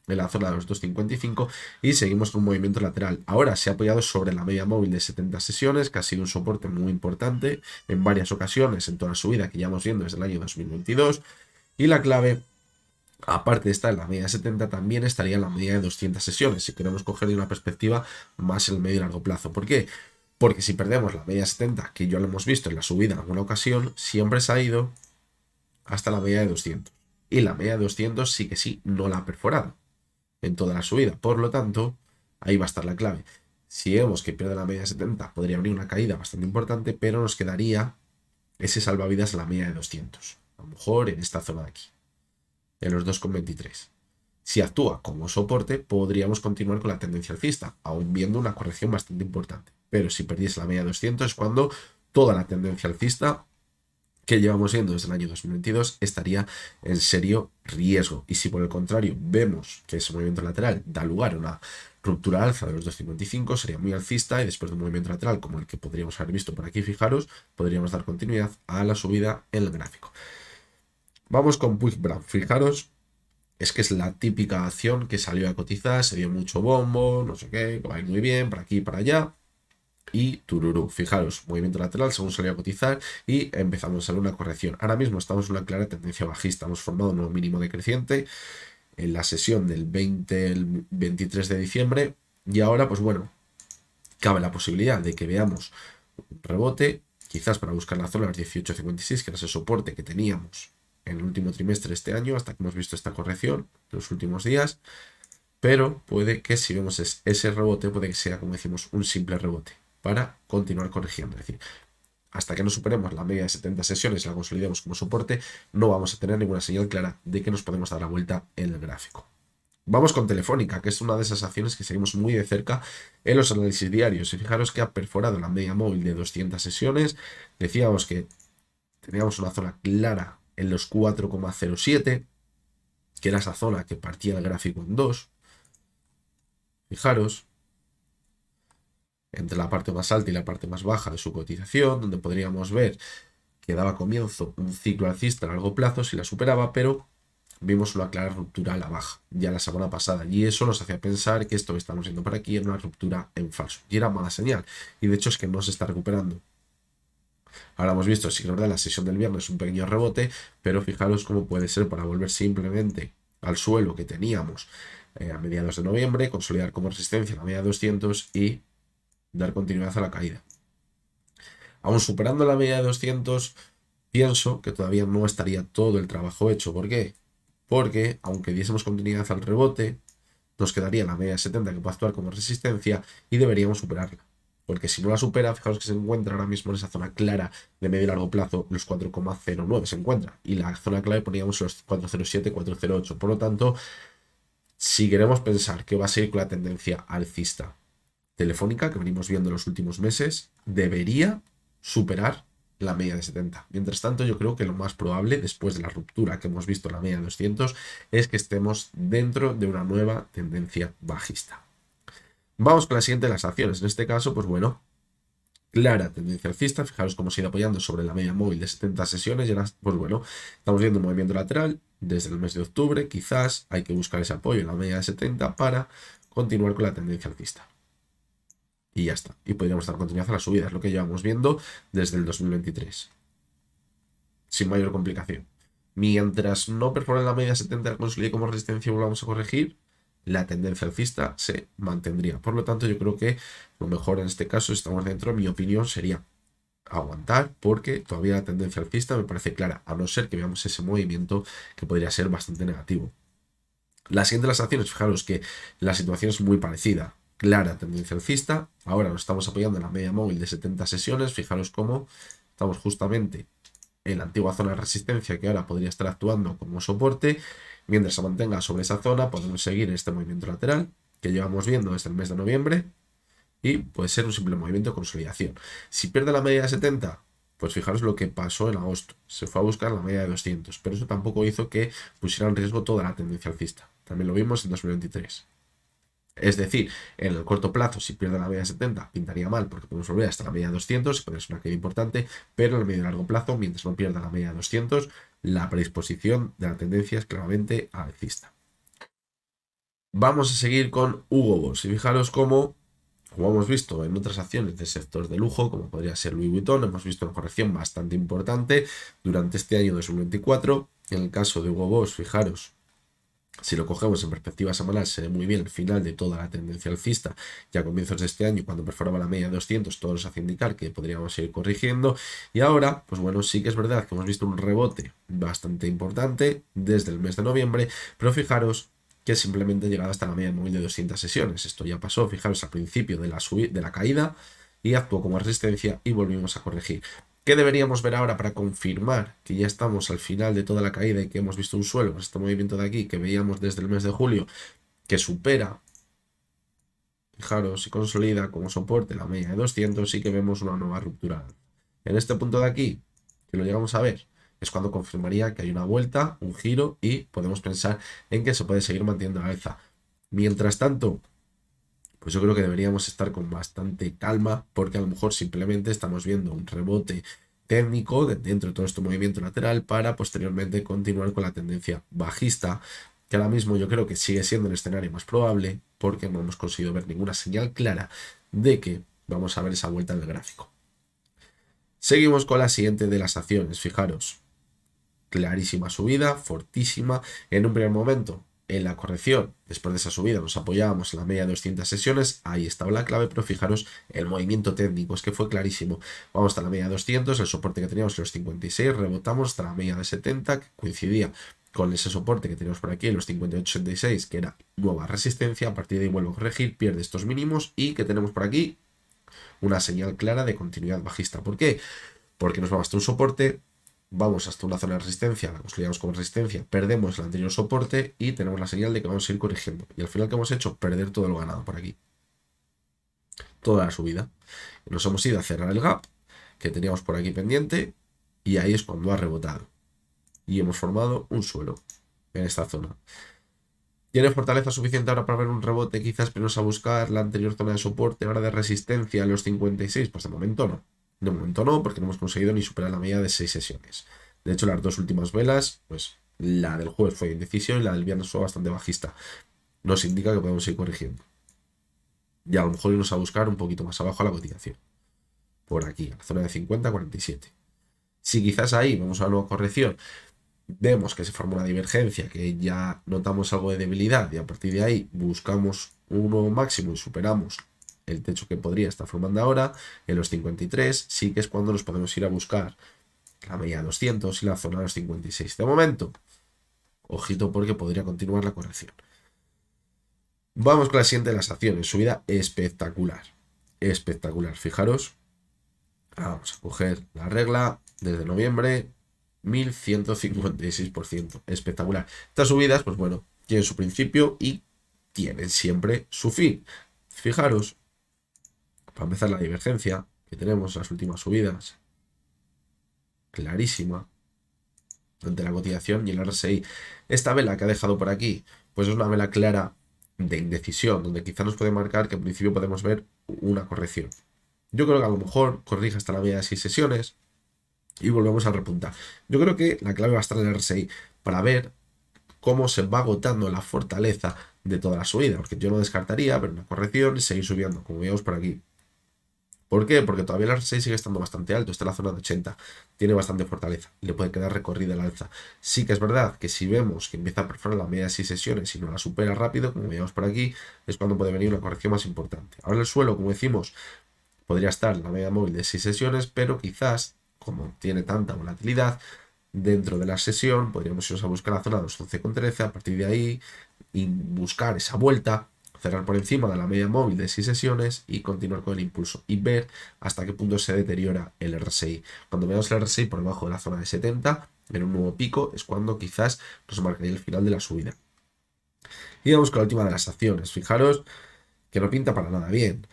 en la zona de los 2.55 y seguimos con un movimiento lateral. Ahora se ha apoyado sobre la media móvil de 70 sesiones, que ha sido un soporte muy importante en varias ocasiones en toda la subida que ya hemos viendo desde el año 2022. Y la clave, aparte de estar en la media de 70, también estaría en la media de 200 sesiones, si queremos coger de una perspectiva más en el medio y largo plazo. ¿Por qué? Porque si perdemos la media de 70, que ya lo hemos visto en la subida en alguna ocasión, siempre se ha ido hasta la media de 200. Y la media de 200 sí que sí, no la ha perforado en toda la subida. Por lo tanto, ahí va a estar la clave. Si vemos que pierde la media de 70, podría venir una caída bastante importante, pero nos quedaría ese salvavidas en la media de 200. A lo mejor en esta zona de aquí, en los 2,23. Si actúa como soporte, podríamos continuar con la tendencia alcista, aún viendo una corrección bastante importante. Pero si perdiese la media de 200 es cuando toda la tendencia alcista que llevamos viendo desde el año 2022 estaría en serio riesgo. Y si por el contrario vemos que ese movimiento lateral da lugar a una ruptura alza de los 2,55, sería muy alcista y después de un movimiento lateral como el que podríamos haber visto por aquí, fijaros, podríamos dar continuidad a la subida en el gráfico. Vamos con Puig Brand. Fijaros, es que es la típica acción que salió a cotizar, se dio mucho bombo, no sé qué, va a ir muy bien, para aquí y para allá. Y tururú, fijaros, movimiento lateral según salió a cotizar y empezamos a hacer una corrección. Ahora mismo estamos en una clara tendencia bajista, hemos formado un nuevo mínimo decreciente en la sesión del 23 de diciembre y ahora pues bueno, cabe la posibilidad de que veamos un rebote, quizás para buscar la zona de los 18.56, que era ese soporte que teníamos en el último trimestre de este año, hasta que hemos visto esta corrección en los últimos días, pero puede que si vemos ese rebote, puede que sea, como decimos, un simple rebote para continuar corrigiendo. Es decir, hasta que no superemos la media de 70 sesiones y la consolidemos como soporte, no vamos a tener ninguna señal clara de que nos podemos dar la vuelta en el gráfico. Vamos con Telefónica, que es una de esas acciones que seguimos muy de cerca en los análisis diarios. Y fijaros que ha perforado la media móvil de 200 sesiones. Decíamos que teníamos una zona clara en los 4,07, que era esa zona que partía el gráfico en dos. Fijaros, entre la parte más alta y la parte más baja de su cotización, donde podríamos ver que daba comienzo un ciclo alcista a largo plazo si la superaba, pero vimos una clara ruptura a la baja ya la semana pasada y eso nos hacía pensar que esto que estamos viendo por aquí era una ruptura en falso y era mala señal, y de hecho es que no se está recuperando. Ahora hemos visto, sí que es verdad, la sesión del viernes un pequeño rebote, pero fijaros cómo puede ser para volver simplemente al suelo que teníamos a mediados de noviembre, consolidar como resistencia la media de 200 y dar continuidad a la caída. Aún superando la media de 200, pienso que todavía no estaría todo el trabajo hecho. ¿Por qué? Porque aunque diésemos continuidad al rebote, nos quedaría la media de 70 que puede actuar como resistencia y deberíamos superarla. Porque si no la supera, fijaos que se encuentra ahora mismo en esa zona clara de medio y largo plazo, los 4,09 se encuentra. Y la zona clave poníamos los 4,07, 4,08. Por lo tanto, si queremos pensar que va a seguir con la tendencia alcista Telefónica que venimos viendo en los últimos meses, debería superar la media de 70. Mientras tanto, yo creo que lo más probable, después de la ruptura que hemos visto en la media de 200, es que estemos dentro de una nueva tendencia bajista. Vamos con la siguiente de las acciones. En este caso, pues bueno, clara tendencia alcista. Fijaros cómo se ha ido apoyando sobre la media móvil de 70 sesiones y ahora, pues bueno, estamos viendo un movimiento lateral desde el mes de octubre. Quizás hay que buscar ese apoyo en la media de 70 para continuar con la tendencia alcista. Y ya está. Y podríamos dar continuidad a la subida. Es lo que llevamos viendo desde el 2023. Sin mayor complicación. Mientras no perforen la media 70 consolide como resistencia y volvamos a corregir, la tendencia alcista se mantendría. Por lo tanto, yo creo que lo mejor en este caso, si estamos dentro, mi opinión sería aguantar, porque todavía la tendencia alcista me parece clara, a no ser que veamos ese movimiento que podría ser bastante negativo. La siguiente de las acciones, fijaros que la situación es muy parecida. clara tendencia alcista. Ahora nos estamos apoyando en la media móvil de 70 sesiones. Fijaros cómo estamos justamente en la antigua zona de resistencia que ahora podría estar actuando como soporte. Mientras se mantenga sobre esa zona podemos seguir este movimiento lateral que llevamos viendo desde el mes de noviembre y puede ser un simple movimiento de consolidación. Si pierde la media de 70, pues fijaros lo que pasó en agosto. Se fue a buscar la media de 200, pero eso tampoco hizo que pusiera en riesgo toda la tendencia alcista. También lo vimos en 2023. Es decir, en el corto plazo, si pierde la media de 70, pintaría mal porque podemos volver hasta la media de 200 y puede ser una caída importante, pero en el medio y largo plazo, mientras no pierda la media de 200, la predisposición de la tendencia es claramente alcista. Vamos a seguir con Hugo Boss y fijaros cómo, como hemos visto en otras acciones del sector de lujo, como podría ser Louis Vuitton, hemos visto una corrección bastante importante durante este año 2024. En el caso de Hugo Boss, fijaros, si lo cogemos en perspectiva semanal, se ve muy bien el final de toda la tendencia alcista. Ya a comienzos de este año, cuando perforaba la media de 200, todo nos hace indicar que podríamos ir corrigiendo. Y ahora, pues bueno, sí que es verdad que hemos visto un rebote bastante importante desde el mes de noviembre, pero fijaros que simplemente ha llegado hasta la media móvil de 200 sesiones. Esto ya pasó, fijaros, al principio de la caída y actuó como resistencia y volvimos a corregir. ¿Qué deberíamos ver ahora para confirmar que ya estamos al final de toda la caída y que hemos visto un suelo, este movimiento de aquí que veíamos desde el mes de julio, que supera, fijaros, y consolida como soporte la media de 200 y que vemos una nueva ruptura? En este punto de aquí, que lo llegamos a ver, es cuando confirmaría que hay una vuelta, un giro y podemos pensar en que se puede seguir manteniendo la alza. Mientras tanto, pues yo creo que deberíamos estar con bastante calma porque a lo mejor simplemente estamos viendo un rebote técnico dentro de todo este movimiento lateral para posteriormente continuar con la tendencia bajista, que ahora mismo yo creo que sigue siendo el escenario más probable porque no hemos conseguido ver ninguna señal clara de que vamos a ver esa vuelta en el gráfico. Seguimos con la siguiente de las acciones, fijaros, clarísima subida, fortísima, en un primer momento. En la corrección, después de esa subida, nos apoyábamos en la media de 200 sesiones, ahí estaba la clave, pero fijaros el movimiento técnico, es que fue clarísimo. Vamos hasta la media de 200, el soporte que teníamos en los 56, rebotamos hasta la media de 70, que coincidía con ese soporte que teníamos por aquí en los 58.86, que era nueva resistencia. A partir de ahí vuelvo a corregir, pierde estos mínimos y que tenemos por aquí una señal clara de continuidad bajista. ¿Por qué? Porque nos vamos hasta un soporte, vamos hasta una zona de resistencia, la consolidamos como resistencia, perdemos el anterior soporte y tenemos la señal de que vamos a ir corrigiendo. Y al final, ¿qué hemos hecho? Perder todo lo ganado por aquí. Toda la subida. Nos hemos ido a cerrar el gap que teníamos por aquí pendiente y ahí es cuando ha rebotado. Y hemos formado un suelo en esta zona. ¿Tiene fortaleza suficiente ahora para ver un rebote? Quizás pero a buscar la anterior zona de soporte, ahora de resistencia, los 56. Pues de momento no. De momento no, porque no hemos conseguido ni superar la media de 6 sesiones. De hecho, las dos últimas velas, pues la del jueves fue indecisión y la del viernes fue bastante bajista. Nos indica que podemos ir corrigiendo. Y a lo mejor irnos a buscar un poquito más abajo a la cotización. Por aquí, a la zona de 50-47. Si quizás ahí vamos a una nueva corrección, vemos que se forma una divergencia, que ya notamos algo de debilidad y a partir de ahí buscamos un nuevo máximo y superamos el techo que podría estar formando ahora en los 53, sí que es cuando nos podemos ir a buscar la media de 200 y la zona de los 56. De momento, ojito porque podría continuar la corrección. Vamos con la siguiente de las acciones, subida espectacular, espectacular, fijaros, vamos a coger la regla desde noviembre, 1156%, espectacular. Estas subidas, pues bueno, tienen su principio y tienen siempre su fin. Fijaros, para empezar la divergencia que tenemos en las últimas subidas, clarísima, ante la cotización y el RSI. Esta vela que ha dejado por aquí, pues es una vela clara de indecisión, donde quizá nos puede marcar que en principio podemos ver una corrección. Yo creo que a lo mejor corrige hasta la media de 6 sesiones y volvemos a repuntar. Yo creo que la clave va a estar en el RSI para ver cómo se va agotando la fortaleza de toda la subida, porque yo no descartaría ver una corrección y seguir subiendo, como veamos por aquí. ¿Por qué? Porque todavía el RSI sigue estando bastante alto, está en la zona de 80, tiene bastante fortaleza, le puede quedar recorrida el alza. Sí que es verdad que si vemos que empieza a perforar la media de 6 sesiones y no la supera rápido, como veamos por aquí, es cuando puede venir una corrección más importante. Ahora el suelo, como decimos, podría estar en la media móvil de 6 sesiones, pero quizás, como tiene tanta volatilidad, dentro de la sesión podríamos irnos a buscar la zona de los 11,13, a partir de ahí y buscar esa vuelta cerrar por encima de la media móvil de 6 sesiones y continuar con el impulso y ver hasta qué punto se deteriora el RSI. Cuando veamos el RSI por debajo de la zona de 70, en un nuevo pico, es cuando quizás nos marcaría el final de la subida. Y vamos con la última de las acciones. Fijaros que no pinta para nada bien.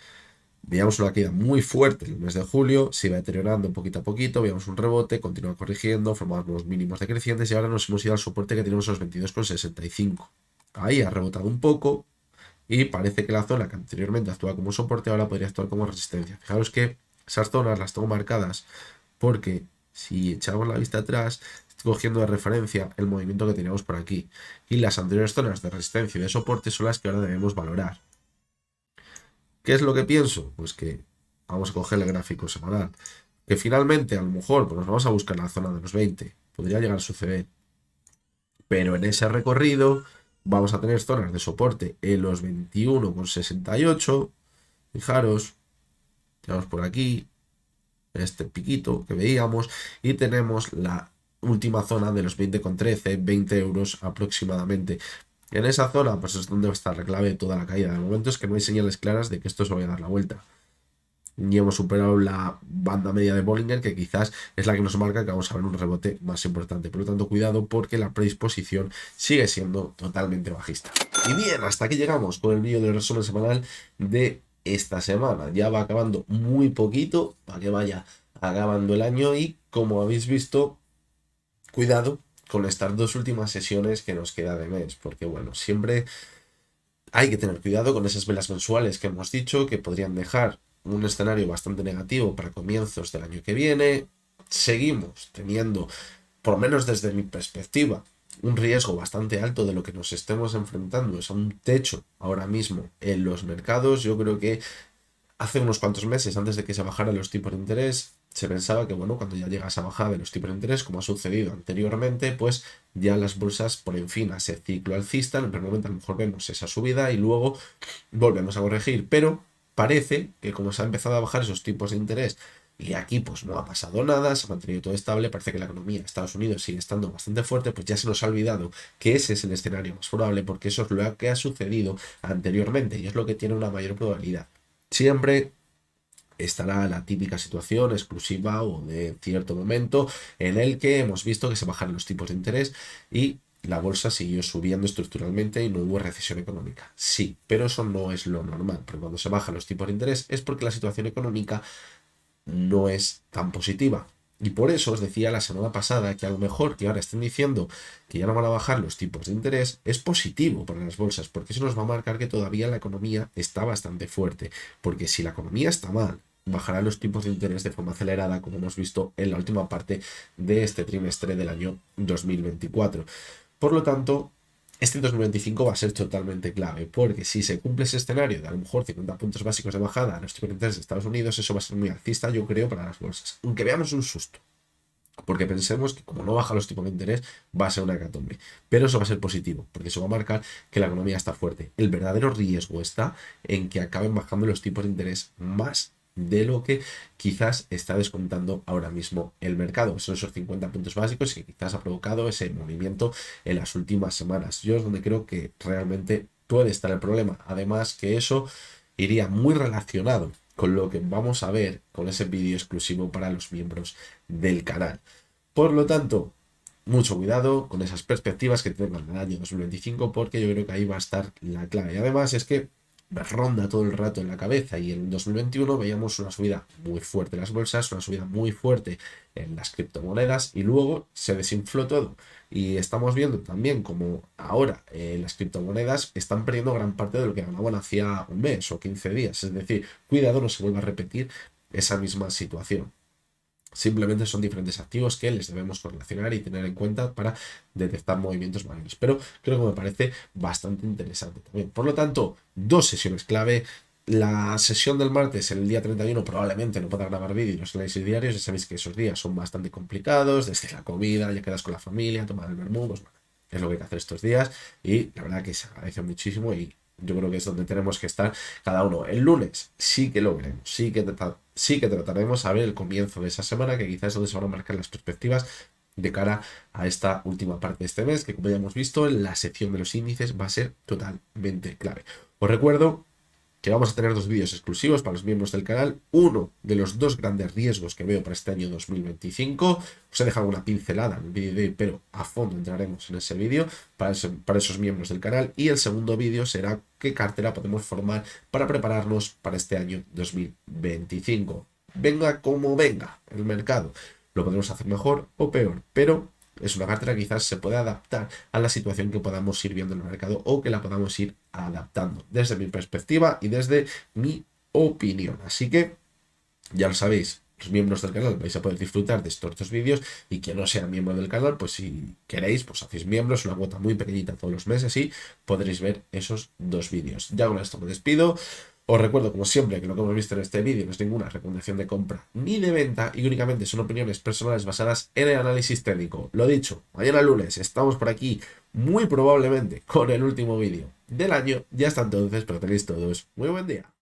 Veíamos una caída muy fuerte en el mes de julio, se iba deteriorando poquito a poquito, veíamos un rebote, continúa corrigiendo, formamos nuevos mínimos decrecientes y ahora nos hemos ido al soporte que tenemos los 22,65. Ahí ha rebotado un poco y parece que la zona que anteriormente actuaba como soporte ahora podría actuar como resistencia. Fijaros que esas zonas las tengo marcadas porque si echamos la vista atrás, estoy cogiendo de referencia el movimiento que teníamos por aquí. Y las anteriores zonas de resistencia y de soporte son las que ahora debemos valorar. ¿Qué es lo que pienso? Pues que vamos a coger el gráfico semanal. Que finalmente, a lo mejor, pues nos vamos a buscar la zona de los 20. Podría llegar a suceder. Pero en ese recorrido vamos a tener zonas de soporte en los 21,68. Fijaros, tenemos por aquí este piquito que veíamos y tenemos la última zona de los 20,13, 20 euros aproximadamente. En esa zona, pues es donde está la clave de toda la caída. De momento es que no hay señales claras de que esto se vaya a dar la vuelta. Ni hemos superado la banda media de Bollinger, que quizás es la que nos marca que vamos a ver un rebote más importante. Por lo tanto, cuidado porque la predisposición sigue siendo totalmente bajista. Y bien, hasta aquí llegamos con el vídeo del resumen semanal de esta semana. Ya va acabando muy poquito para que vaya acabando el año y como habéis visto, cuidado con estas dos últimas sesiones que nos queda de mes, porque bueno, siempre hay que tener cuidado con esas velas mensuales que hemos dicho que podrían dejar un escenario bastante negativo para comienzos del año que viene. Seguimos teniendo, por lo menos desde mi perspectiva, un riesgo bastante alto de lo que nos estemos enfrentando. Es a un techo ahora mismo en los mercados. Yo creo que hace unos cuantos meses, antes de que se bajaran los tipos de interés, se pensaba que, bueno, cuando ya llega esa bajada de los tipos de interés, como ha sucedido anteriormente, pues ya las bolsas ponen fin a ese ciclo alcista. En el primer momento a lo mejor vemos esa subida y luego volvemos a corregir, pero parece que como se ha empezado a bajar esos tipos de interés y aquí pues no ha pasado nada, se ha mantenido todo estable, parece que la economía de Estados Unidos sigue estando bastante fuerte, pues ya se nos ha olvidado que ese es el escenario más probable porque eso es lo que ha sucedido anteriormente y es lo que tiene una mayor probabilidad. Siempre estará la típica situación exclusiva o de cierto momento en el que hemos visto que se bajaron los tipos de interés y la bolsa siguió subiendo estructuralmente y no hubo recesión económica. Sí, pero eso no es lo normal, porque cuando se bajan los tipos de interés es porque la situación económica no es tan positiva. Y por eso os decía la semana pasada que a lo mejor que ahora estén diciendo que ya no van a bajar los tipos de interés es positivo para las bolsas, porque eso nos va a marcar que todavía la economía está bastante fuerte. Porque si la economía está mal, bajará los tipos de interés de forma acelerada, como hemos visto en la última parte de este trimestre del año 2024. Por lo tanto, este 2025 va a ser totalmente clave, porque si se cumple ese escenario de a lo mejor 50 puntos básicos de bajada a los tipos de interés de Estados Unidos, eso va a ser muy alcista, yo creo, para las bolsas. Aunque veamos un susto, porque pensemos que como no baja los tipos de interés, va a ser una hecatombe. Pero eso va a ser positivo, porque eso va a marcar que la economía está fuerte. El verdadero riesgo está en que acaben bajando los tipos de interés más de lo que quizás está descontando ahora mismo el mercado. Son esos 50 puntos básicos y quizás ha provocado ese movimiento en las últimas semanas. Yo es donde creo que realmente puede estar el problema. Además que eso iría muy relacionado con lo que vamos a ver con ese vídeo exclusivo para los miembros del canal. Por lo tanto, mucho cuidado con esas perspectivas que tengan en el año 2025 porque yo creo que ahí va a estar la clave. Y además es que me ronda todo el rato en la cabeza y en 2021 veíamos una subida muy fuerte en las bolsas, una subida muy fuerte en las criptomonedas y luego se desinfló todo. Y estamos viendo también como ahora las criptomonedas están perdiendo gran parte de lo que ganaban hacía un mes o 15 días. Es decir, cuidado, no se vuelva a repetir esa misma situación. Simplemente son diferentes activos que les debemos correlacionar y tener en cuenta para detectar movimientos mayores. Pero creo que me parece bastante interesante también. Por lo tanto, dos sesiones clave. La sesión del martes, el día 31, probablemente no pueda grabar vídeos y los análisis diarios. Ya sabéis que esos días son bastante complicados. Desde la comida, ya quedas con la familia, tomar el vermú, pues bueno, es lo que hay que hacer estos días. Y la verdad que se agradece muchísimo y yo creo que es donde tenemos que estar cada uno. El lunes sí que lo veremos, sí que trataremos a ver el comienzo de esa semana, que quizás es donde se van a marcar las perspectivas de cara a esta última parte de este mes, que como ya hemos visto, la sección de los índices va a ser totalmente clave. Os recuerdo que vamos a tener 2 vídeos exclusivos para los miembros del canal. Uno de los 2 grandes riesgos que veo para este año 2025. Os he dejado una pincelada en el vídeo de hoy, pero a fondo entraremos en ese vídeo para esos miembros del canal. Y el segundo vídeo será qué cartera podemos formar para prepararnos para este año 2025. Venga como venga el mercado. Lo podemos hacer mejor o peor, pero es una cartera que quizás se puede adaptar a la situación que podamos ir viendo en el mercado o que la podamos ir adaptando desde mi perspectiva y desde mi opinión. Así que ya lo sabéis, los miembros del canal vais a poder disfrutar de estos 2 vídeos, y quien no sea miembro del canal, pues si queréis, pues hacéis miembros, una cuota muy pequeñita todos los meses y podréis ver esos 2 vídeos. Ya con esto me despido. Os recuerdo, como siempre, que lo que hemos visto en este vídeo no es ninguna recomendación de compra ni de venta y únicamente son opiniones personales basadas en el análisis técnico. Lo dicho, mañana lunes estamos por aquí, muy probablemente con el último vídeo del año. Ya hasta entonces, pero tenéis todos muy buen día.